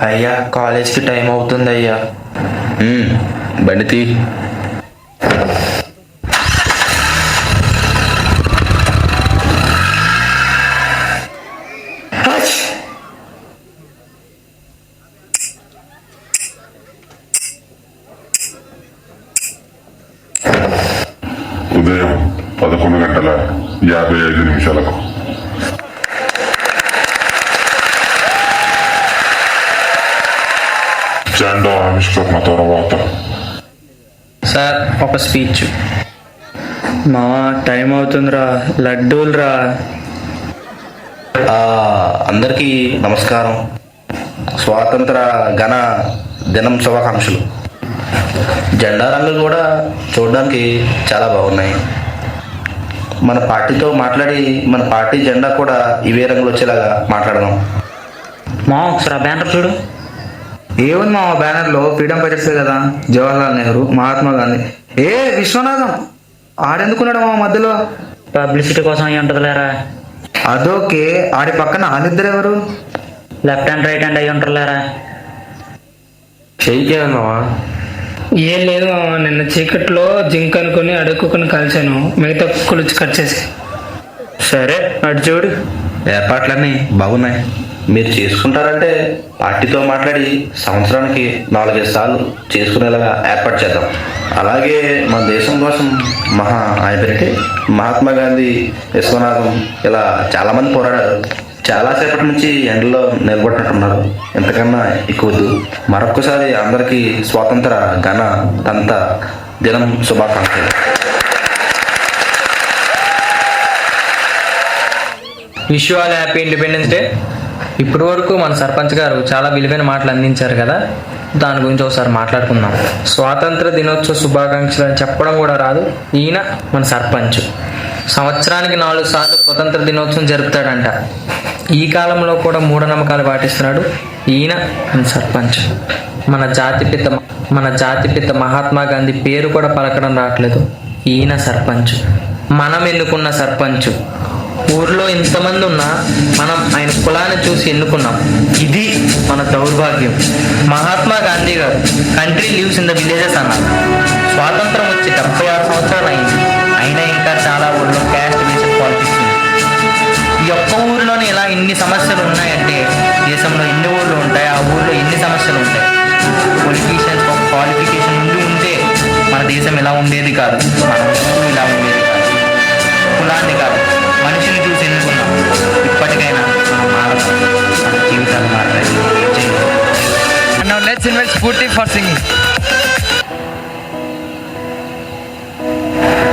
Speaker 11: అయ్యా, కాలేజ్కి టైం అవుతుంది అయ్యా.
Speaker 15: బండి తీ.
Speaker 18: ఉదయం 11:55 జెండా ఆవిష్కరణ తర్వాత
Speaker 11: సార్, ఒక స్పీచ్. మావా, టైం అవుతుందిరా, లడ్డూలురా.
Speaker 15: అందరికీ నమస్కారం. స్వాతంత్ర గణ దినం శుభాకాంక్షలు. జెండా రంగులు కూడా చూడడానికి చాలా బాగున్నాయి. మన పార్టీతో మాట్లాడి మన పార్టీ జెండా కూడా ఇవే రంగులు వచ్చేలాగా మాట్లాడదాం.
Speaker 16: మా ఒకసారి బ్యానర్ చూడు.
Speaker 13: ఏముంది మా బ్యానర్లో ఫ్రీడమ్ ఫైటర్సే కదా, జవహర్లాల్ నెహ్రూ, మహాత్మా గాంధీ. విశ్వనాథం ఆడెందుకున్నాడు మా మధ్యలో?
Speaker 16: పబ్లిసిటీ కోసం అయ్యి ఉంటుందిలేరా.
Speaker 13: అదోకే, ఆడి పక్కన ఆనిద్దరు ఎవరు?
Speaker 16: లెఫ్ట్ హ్యాండ్ రైట్ హ్యాండ్ అయ్యి ఉంటారులేరా.
Speaker 15: చెయ్యమ్మా.
Speaker 13: ఏం లేదు మామ, నిన్న చీకట్లో జింక్ అనుకుని అడుక్కుని కలిసాను, మిగతా కులిచి కట్ చేసి.
Speaker 11: సరే, అటు చూడు.
Speaker 15: ఏర్పాట్లన్నీ బాగున్నాయి. మీరు చేసుకుంటారంటే పార్టీతో మాట్లాడి సంవత్సరానికి 4-5 సార్లు చేసుకునేలాగా ఏర్పాటు చేద్దాం. అలాగే మన దేశం కోసం ఆయన మహాత్మా గాంధీ, విశ్వనాథం ఇలా చాలామంది పోరాడారు. చాలాసేపటి నుంచి ఎండలో నిలబడినట్టున్నారు. ఎంతకన్నా ఎక్కువద్దు. మరొక్కసారి అందరికీ స్వాతంత్ర గణతంత్ర దినం శుభాకాంక్షలు.
Speaker 11: Wish you all happy independence day. ఇప్పటి వరకు మన సర్పంచ్ గారు చాలా విలువైన మాటలు అందించారు కదా, దాని గురించి ఒకసారి మాట్లాడుకుందాం. స్వాతంత్ర దినోత్సవ శుభాకాంక్షలు అని చెప్పడం కూడా రాదు. ఈయన మన సర్పంచ్ సంవత్సరానికి 4 సార్లు స్వతంత్ర దినోత్సవం జరుపుతాడంట. ఈ కాలంలో కూడా మూఢనమ్మకాలు పాటిస్తున్నాడు.
Speaker 19: ఈయన సర్పంచ్. మన జాతిపిత మహాత్మా గాంధీ పేరు కూడా పలకడం రావట్లేదు. ఈయన సర్పంచ్. మనం ఎన్నుకున్న సర్పంచ్. ఊర్లో ఇంతమంది ఉన్నా మనం ఆయన కులాన్ని చూసి ఎన్నుకున్నాం. ఇది మన దౌర్భాగ్యం. మహాత్మా గాంధీ గారు country lives in the villages అన్నారు. స్వాతంత్రం వచ్చి 76 సంవత్సరాలు అయింది. అయినా ఇంకా చాలా ఊళ్ళో క్యాస్ట్ బేస్డ్ పాలిటిక్స్ ఉంది. ఈ ఒక్క ఊరిలోనే ఇలా ఇన్ని సమస్యలు ఉన్నాయంటే దేశంలో ఎన్ని ఊర్లు ఉంటాయి, ఆ ఊర్లో ఎన్ని సమస్యలు ఉంటాయి. పొలిటీషియన్స్ ఒక క్వాలిఫికేషన్ ఉంటే మన దేశం ఇలా ఉండేది కాదు, మన ఊరు ఇలా ఉండేది కాదు. కులాన్ని కాదు, మనిషిని చూసి ఎన్నుకున్నాం. ఇప్పటికైనా మనం మారదాం, మన జీవితాలు మారతాయి.
Speaker 1: Now let's invite Spurti for singing.
Speaker 3: Hmm.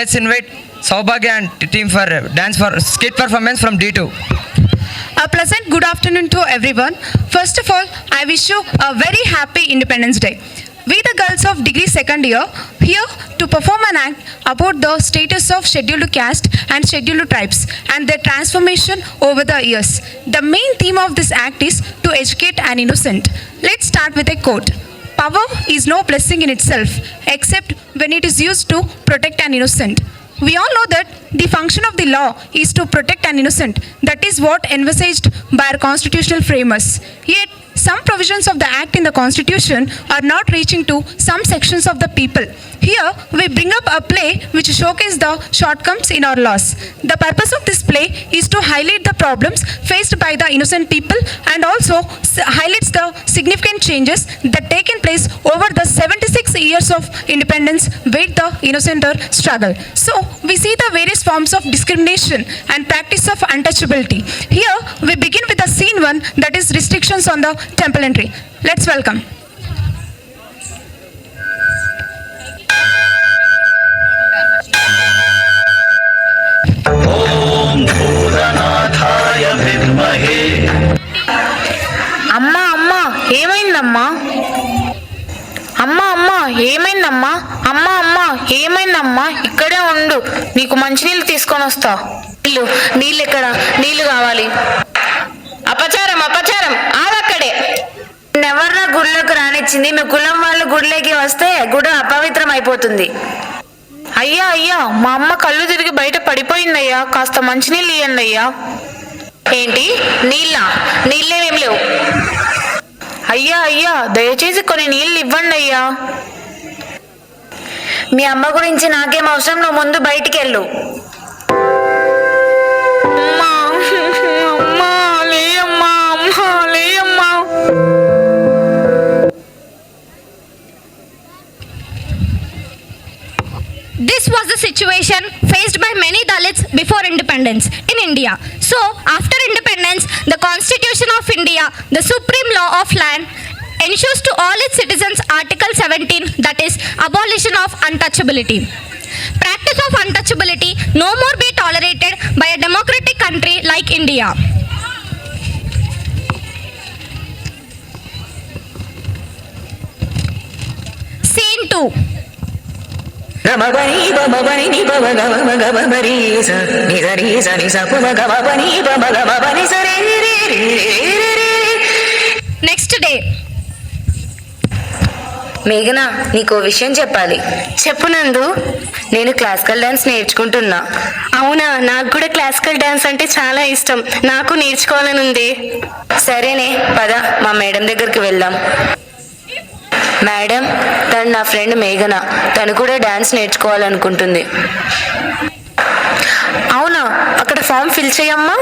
Speaker 1: let's invite Saubhagya and team for dance for skit performance from D2.
Speaker 20: A pleasant good afternoon to everyone. First of all, I wish you a very happy Independence Day. We the girls of degree second year here to perform an act about the status of scheduled caste and scheduled tribes and their transformation over the years. The main theme of this act is to educate an innocent. Let's start with a quote. Power is no blessing in itself except when it is used to protect an innocent. We all know that the function of the law is to protect an innocent. That is what envisaged by our constitutional framers. Yet, some provisions of the Act in the Constitution are not reaching to some sections of the people. Here, we bring up a play which showcases the shortcomings in our laws. The purpose of this play is to highlight the problems faced by the innocent people and also highlights the significant changes that taken place over the 76 years of independence with the innocent struggle. So, we see the various forms of discrimination and practice of untouchability. Here, we begin with the scene 1, that is restrictions on the temple entry. Let's welcome.
Speaker 4: అమ్మా అమ్మా ఏమైందమ్మా అమ్మా అమ్మా ఏమైందమ్మా అమ్మా అమ్మా ఏమైందమ్మా ఇక్కడే ఉండు, నీకు మంచినీళ్ళు తీసుకొని వస్తా. నీళ్ళు ఎక్కడ? నీళ్ళు కావాలి. అపచారం అపచారం ఆగక్కడే. ఎవర్రా గుళ్ళకు రానిచ్చింది? మీ కులం వాళ్ళు గుడిలోకి వస్తే గుడి అపవిత్రం అయిపోతుంది. అయ్యా అయ్యా, మా అమ్మ కళ్ళు తిరిగి బయట పడిపోయిందయ్యా, కాస్త మంచినీళ్ళు ఇవ్వండి అయ్యా. ఏంటి నీళ్ళా? నీళ్ళేమేం లేవు. అయ్యా అయ్యా, దయచేసి కొన్ని నీళ్ళు ఇవ్వండి అయ్యా. మీ అమ్మ గురించి నాకేం అవసరం, నువ్వు ముందు బయటికి వెళ్ళు.
Speaker 2: This was the situation faced by many Dalits before independence in India. So, after independence, the Constitution of India, the supreme law of land, ensures to all its citizens Article 17, that is, abolition of untouchability. Practice of untouchability no more be tolerated by a democratic country like India. Scene 2. Next day.
Speaker 4: మేఘనా, నీకో విషయం చెప్పాలి. చెప్పు నందు. నేను classical dance నేర్చుకుంటున్నా. అవునా? నాకు కూడా క్లాసికల్ డాన్స్ అంటే చాలా ఇష్టం, నాకు నేర్చుకోవాలని ఉంది. సరేనే, పద మా మేడం దగ్గరికి వెళ్దాం. మేడం, తను నా ఫ్రెండ్ మేఘన, తను కూడా డాన్స్ నేర్చుకోవాలనుకుంటుంది. అవునా? అక్కడ ఫామ్ ఫిల్ చేయమ్మా.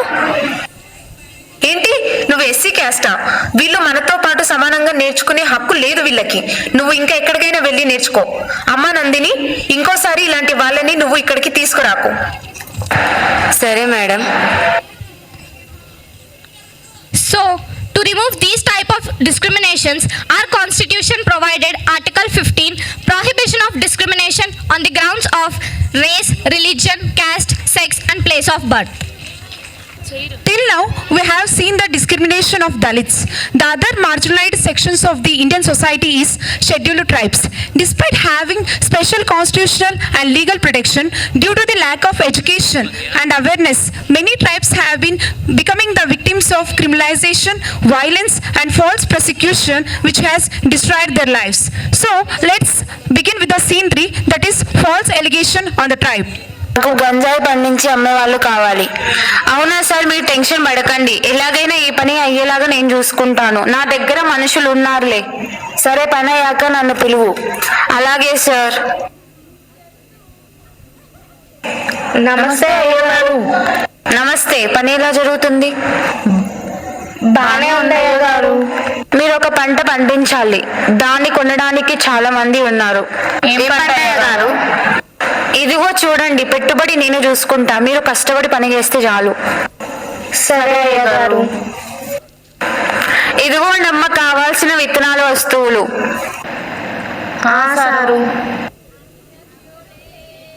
Speaker 4: ఏంటి, నువ్వు ఎస్సీ క్యాస్టా? వీళ్ళు మనతో పాటు సమానంగా నేర్చుకునే హక్కు లేదు వీళ్ళకి. నువ్వు ఇంకా ఎక్కడికైనా వెళ్ళి నేర్చుకో. అమ్మా నందిని, ఇంకోసారి ఇలాంటి వాళ్ళని నువ్వు ఇక్కడికి తీసుకురాకు. సరే madam.
Speaker 2: So, to remove these type of discriminations, our constitution provided Article 15, prohibition of discrimination on the grounds of race, religion, caste, sex and place of birth.
Speaker 20: Till now, we have seen the discrimination of Dalits. The other marginalized sections of the Indian society is scheduled tribes. Despite having special constitutional and legal protection, due to the lack of education and awareness, many tribes have been becoming the victims of criminalization, violence and false persecution, which has destroyed their lives. So, let's begin with the scene 3, that is false allegation on the tribe.
Speaker 4: నాకు గంజాయి పండించి అమ్మే వాళ్ళు కావాలి. అవునా sir, మీరు tension పడకండి, ఎలాగైనా ఈ పని అయ్యేలాగా నేను చూసుకుంటాను. నా దగ్గర మనుషులు ఉన్నారులే. సరే, పని అయ్యాక నన్ను పిలువు. అలాగే సార్. నమస్తే అయ్యగారు. నమస్తే. పని ఎలా జరుగుతుంది? బానే ఉంది అయ్యగారు. మీరు ఒక పంట పండించాలి, దాన్ని కొనడానికి చాలా మంది ఉన్నారు. ఏం పంట అయ్యగారు? ఇదిగో చూడండి, పెట్టుబడి నేను చూసుకుంటా, మీరు కష్టపడి పని చేస్తే చాలు. సరే అయ్యగారు. ఇదిగోండి అమ్మ, కావాల్సిన విత్తనాలు, వస్తువులు. సారు.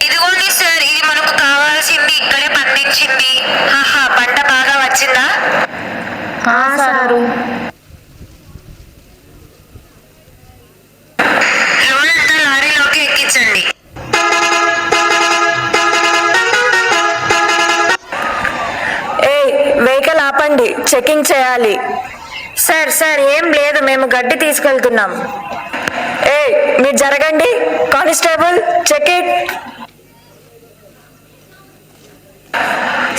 Speaker 4: ఇదిగోండి సార్, పండించింది? పంట బాగా వచ్చిందా? సారు. లోడ్ అంతా లారీలోకి ఎక్కించండి. వెహికల్ ఆపండి, చెకింగ్ చేయాలి. సార్ ఏం లేదు, మేము గడ్డి తీసుకెళ్తున్నాం. మీరు జరగండి. Constable, check it.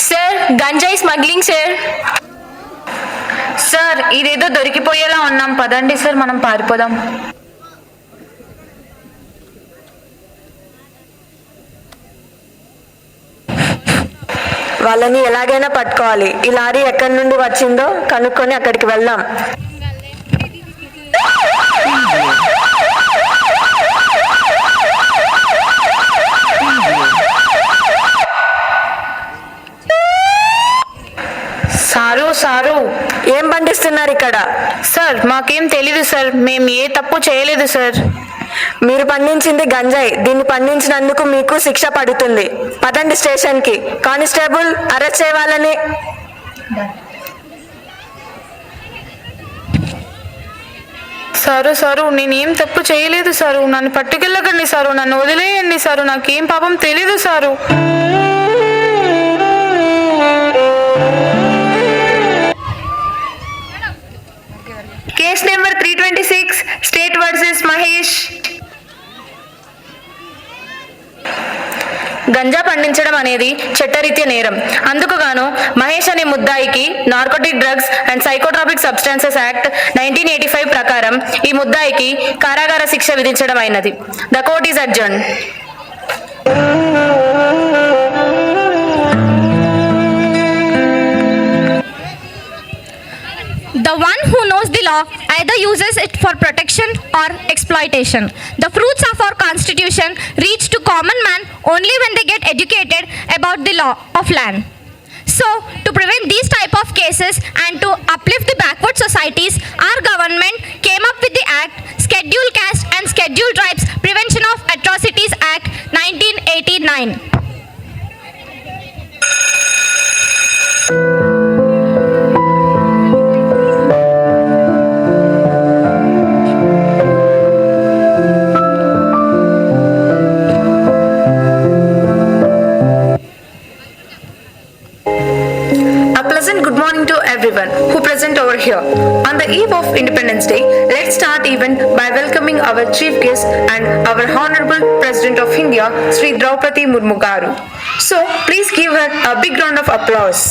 Speaker 4: సార్, గంజాయి స్మగ్లింగ్ సార్. సార్, ఇదేదో దొరికిపోయేలా ఉన్నాం, పదండి సార్ మనం పారిపోదాం. వాళ్ళని ఎలాగైనా పట్టుకోవాలి. ఈ లారీ ఎక్కడి నుండి వచ్చిందో కనుక్కొని అక్కడికి వెళ్దాం. సారు ఏం పండిస్తున్నారు ఇక్కడ? సార్, మాకేం తెలీదు సార్, మేము ఏ తప్పు చేయలేదు సార్. మీరు పండించింది గంజాయి, దీన్ని పండించినందుకు మీకు శిక్ష పడుతుంది. పదండి స్టేషన్కి. కానిస్టేబుల్, అరెస్ట్ చేయాలని. సారు నేనేం తప్పు చేయలేదు సారు, నన్ను పట్టుకెళ్ళకండి సారు, నన్ను వదిలేయండి సారు, నాకేం పాపం తెలీదు sir. Case number 326, state versus Mahesh. గంజా పండించడం అనేది చట్టరీత్యా నేరం. అందుకు గాను మహేష్ అనే ముద్దాయికి narcotic drugs and psychotropic substances act 1985 ప్రకారం ఈ ముద్దాయికి కారాగార శిక్ష విధించడం అయినది. The court is adjourned.
Speaker 2: The one who knows the law either uses it for protection or exploitation. The fruits of our constitution reach to common man only when they get educated about the law of land. So, to prevent these type of cases and to uplift the backward societies, our government came up with the Act, Scheduled Caste and Scheduled Tribes Prevention of Atrocities Act 1989.
Speaker 4: Good morning to everyone who present over here. On the eve of Independence Day, let's start event by welcoming our chief guest and our Honorable President of India, Sri Draupadi Murmu garu. So, please give her a big round of applause.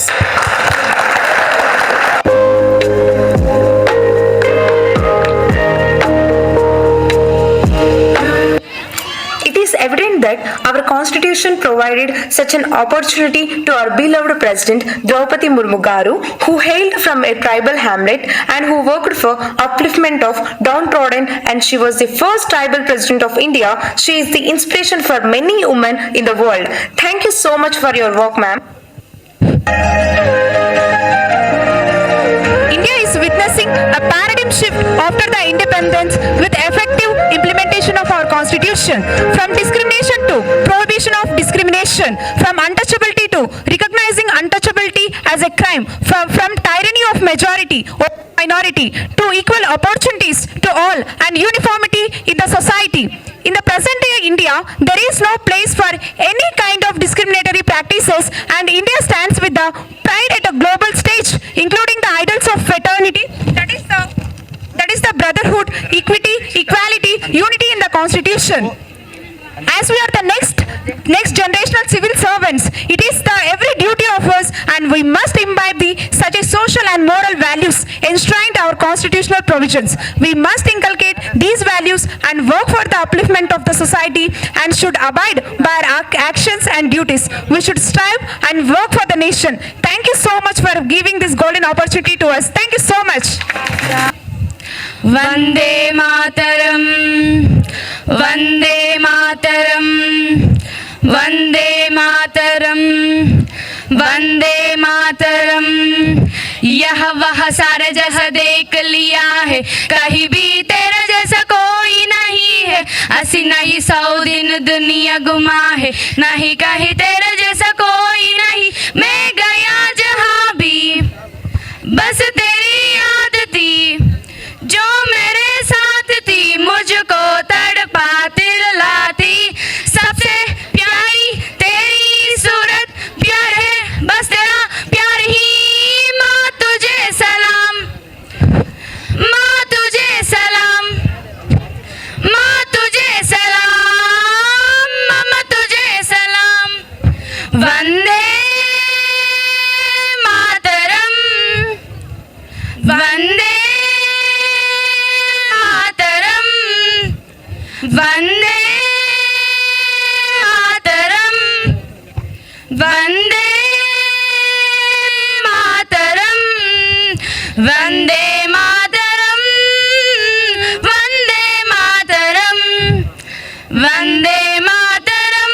Speaker 4: It is evident that our constitution provided such an opportunity to our beloved President Draupadi Murmu garu, who hailed from a tribal hamlet and who worked for upliftment of downtrodden, and she was the first tribal president of India. She is the inspiration for many women in the world. Thank you so much for your work, ma'am.
Speaker 20: India is witnessing a paradigm shift after the independence with effective implementation of our constitution, from discrimination to prohibition of discrimination, from untouchability to recognizing untouchability as a crime, from tyranny of majority or minority to equal opportunities to all and uniformity in the society. In the present day India, there is no place for any kind of discriminatory practices, and India stands with the pride at a global stage, including the ideals of fraternity, that is the brotherhood, equity, equality, unity in the constitution. As we are the next generational civil servants, it is the every duty of us, and we must imbibe such a social and moral values enshrined our constitutional provisions. We must inculcate these values and work for the upliftment of the society, and should abide by our actions and duties. We should strive and work for the nation. Thank you so much for giving this golden opportunity to us. Thank you so much.
Speaker 3: Vande Mataram, Vande Mataram, Vande Mataram, Vande Mataram. यह वह सारा जहां देख लिया है, कहीं भी तेरा जैसा कोई नहीं है. असी नहीं 100 दिन दुनिया घुमा है, नहीं कहीं तेरा जैसा कोई नहीं. वंदे मातरम वंदे मातरम वंदे मातरम वंदे मातरम वंदे मातरम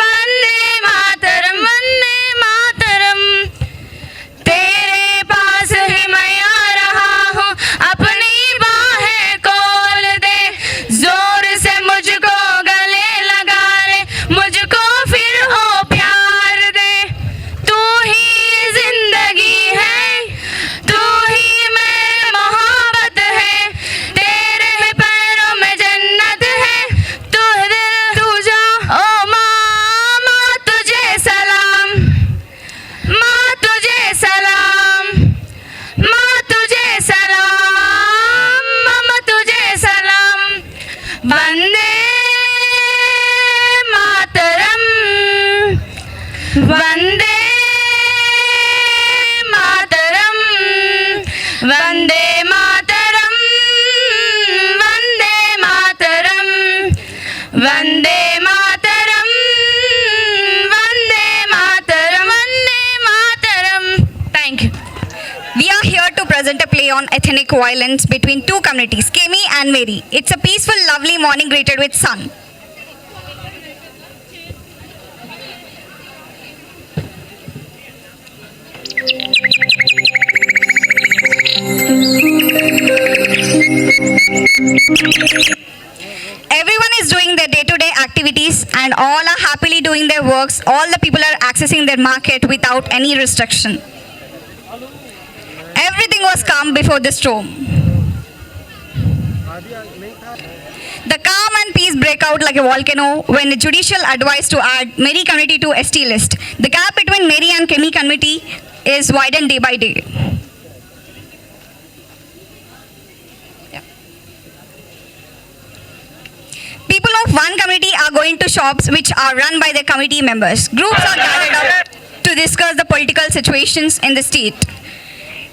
Speaker 3: वंदे मातरम वंदे मातरम तेरे पास ही मैं आ रहा हूँ अपनी बाहें खोल दे जोर से मुझको गले लगा ले मुझको फिर हो प्यार दे तू ही जिंदगी है तू ही मेरी मोहब्बत है तेरे पैरों में जन्नत है तू दिल तू जा ओ माँ तुझे सलाम माँ तुझे सलाम माँ तुझे सलाम माँ तुझे सलाम Vande Mataram Vande Mataram Vande Mataram Vande Mataram Vande Mataram Vande Mataram Vande Mataram
Speaker 2: Thank you. We are here to present a play on ethnic violence between two communities, Kemi and Meri. It's a peaceful, lovely morning greeted with sun. Everyone is doing their day-to-day activities and all are happily doing their works. All the people are accessing their market without any restriction. Everything was calm before the storm. The calm and peace break out like a volcano when the judicial advised to add Meri community to ST list. The gap between Meri and Kemi community is widened day by day. People of one community are going to shops which are run by their committee members. Groups are gathered up to discuss the political situations in the state.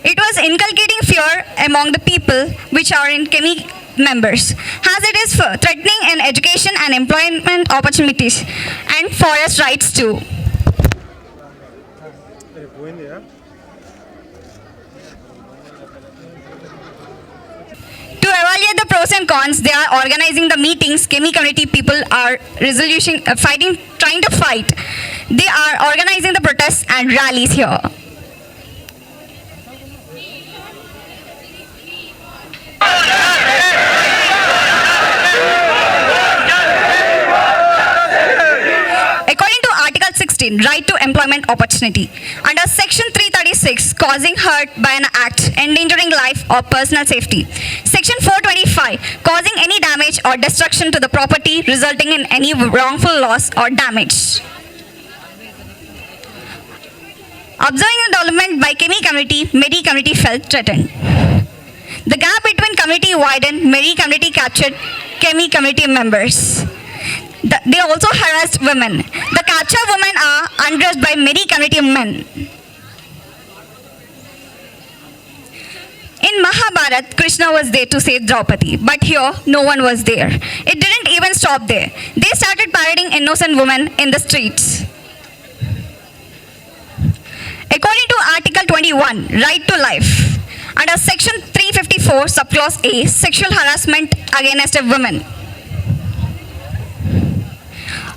Speaker 2: It was inculcating fear among the people which are in Kemi members, as it is threatening in education and employment opportunities and forest rights too. To evaluate the pros and cons, they are organizing the meetings. Kemi community people are trying to fight. They are organizing the protests and rallies here. According to Article 16, Right to Employment Opportunity, under Section 336, causing hurt by an act endangering life or personal safety. Section 425, causing any damage or destruction to the property resulting in any wrongful loss or damage. Observing the development by Kemi community, Meri community felt threatened. The gap between community widened, Meri community captured Kemi community members. They also harassed women. The captured women are undressed by Meri community men. In Mahabharat, Krishna was there to save Draupadi, but here no one was there. It didn't even stop there. They started parading innocent women in the streets. According to Article 21, Right to Life, under Section 354, Subclause A, sexual harassment against a woman.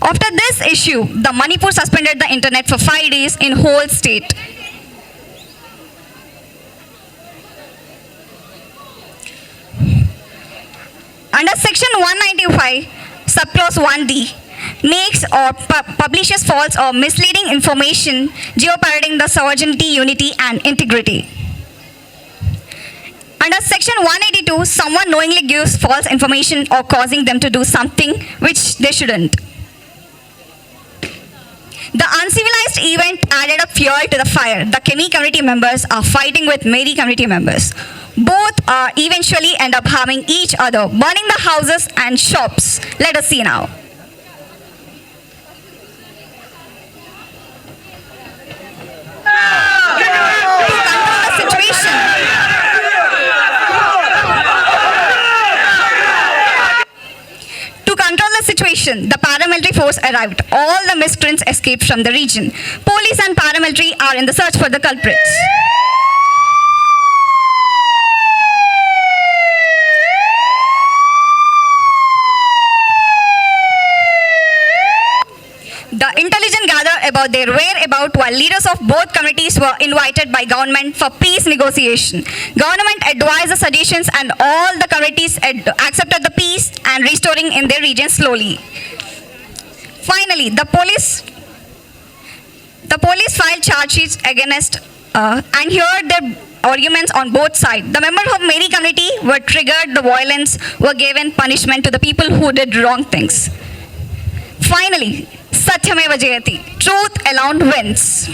Speaker 2: After this issue, the Manipur suspended the internet for 5 days in whole state. Under Section 195, Subclause 1D, makes or publishes false or misleading information, jeopardizing the sovereignty, unity, and integrity. Under Section 182, someone knowingly gives false information or causing them to do something which they shouldn't. The uncivilized event added up fuel to the fire. The Kemi community members are fighting with Meri community members. Both are eventually end up harming each other, burning the houses and shops. Let us see now. To control the situation,
Speaker 20: realization, the paramilitary force arrived. All the miscreants escaped from the region. Police and paramilitary are in the search for the culprits. The intelligence gathered about their whereabouts while leaders of both communities were invited by government for peace negotiation. Government advised the suggestions and all the communities accepted the peace and restoring in their region slowly. Finally, the police filed charge sheets against and heard their arguments on both sides. The members of Meri community were triggered, the violence were given punishment to the people who did wrong things. Finally, Satyameva Jayati. Truth alone wins.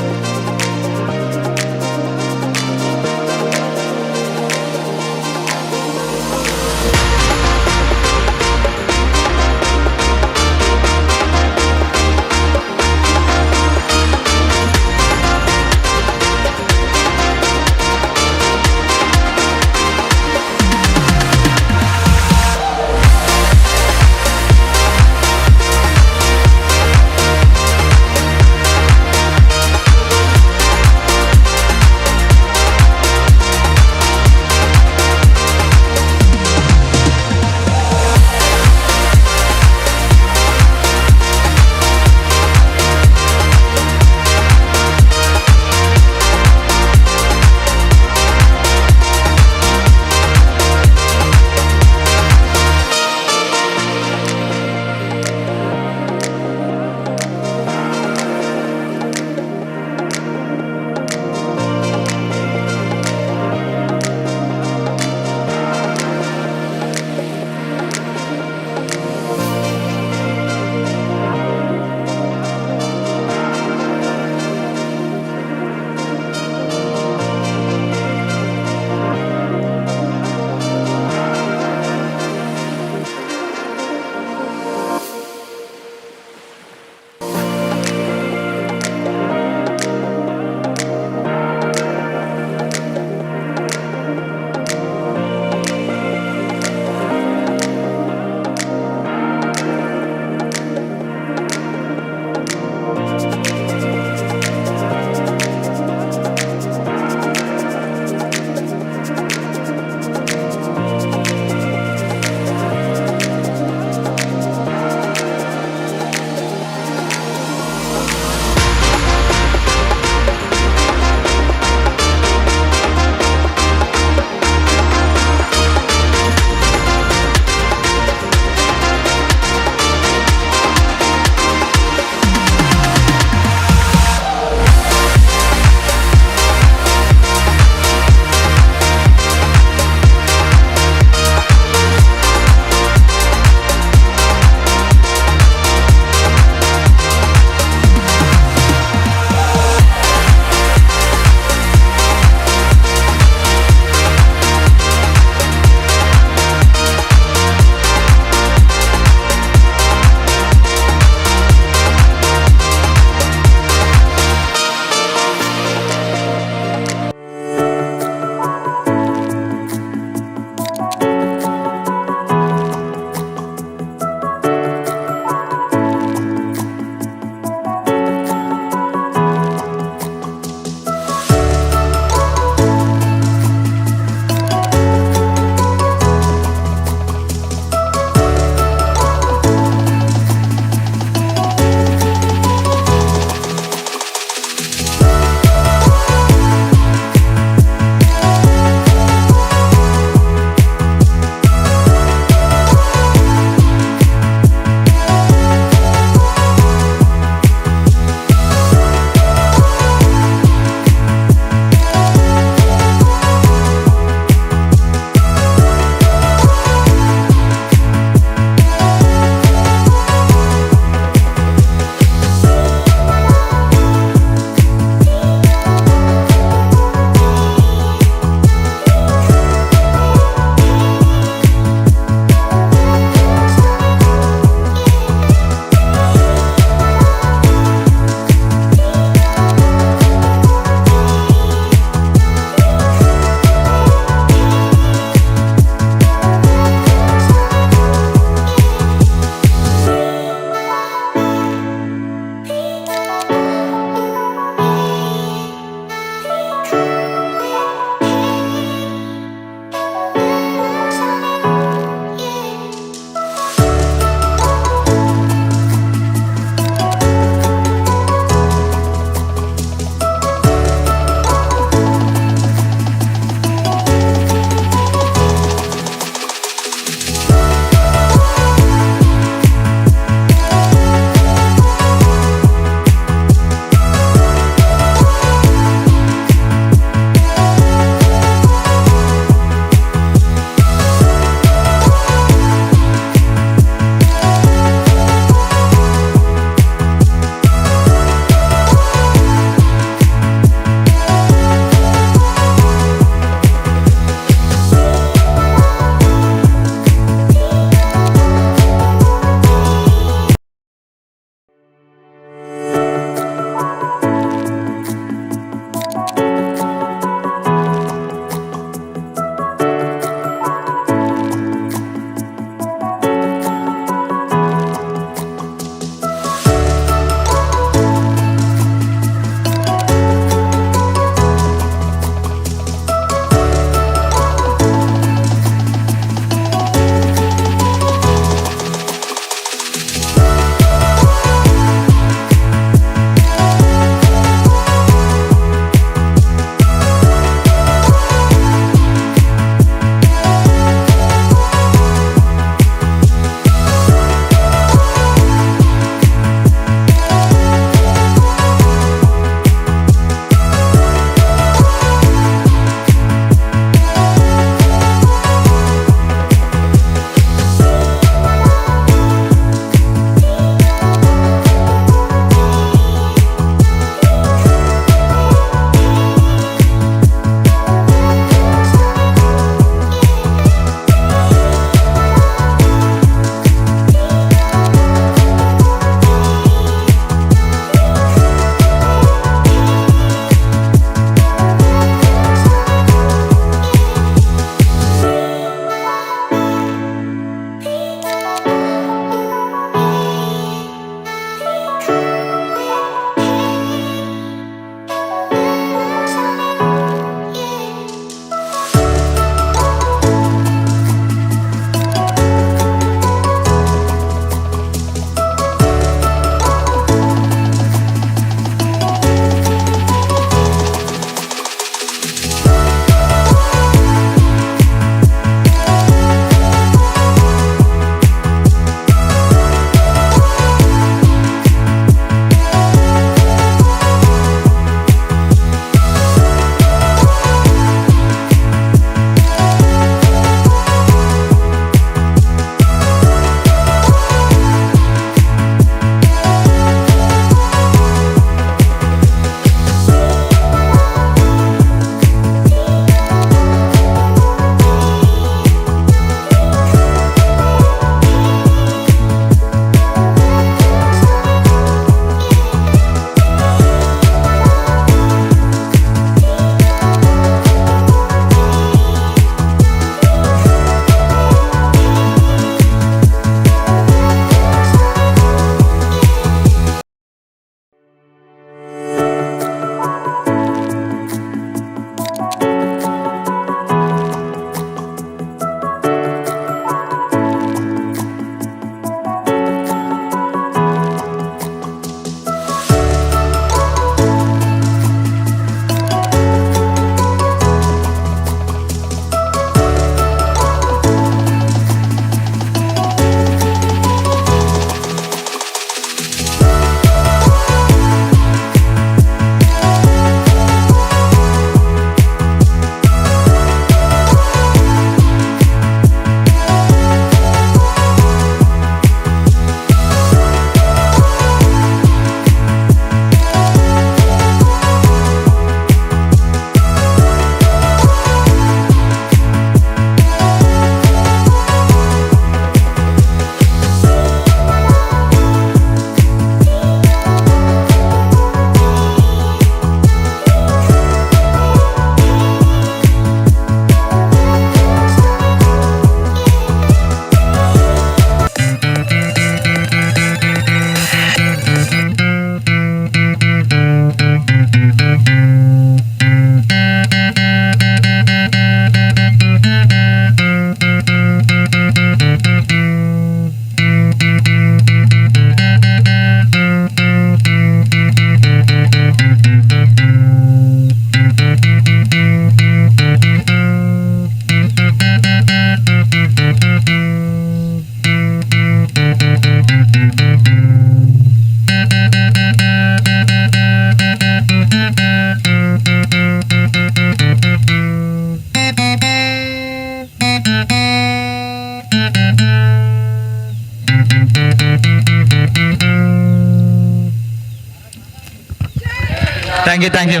Speaker 9: Thank you.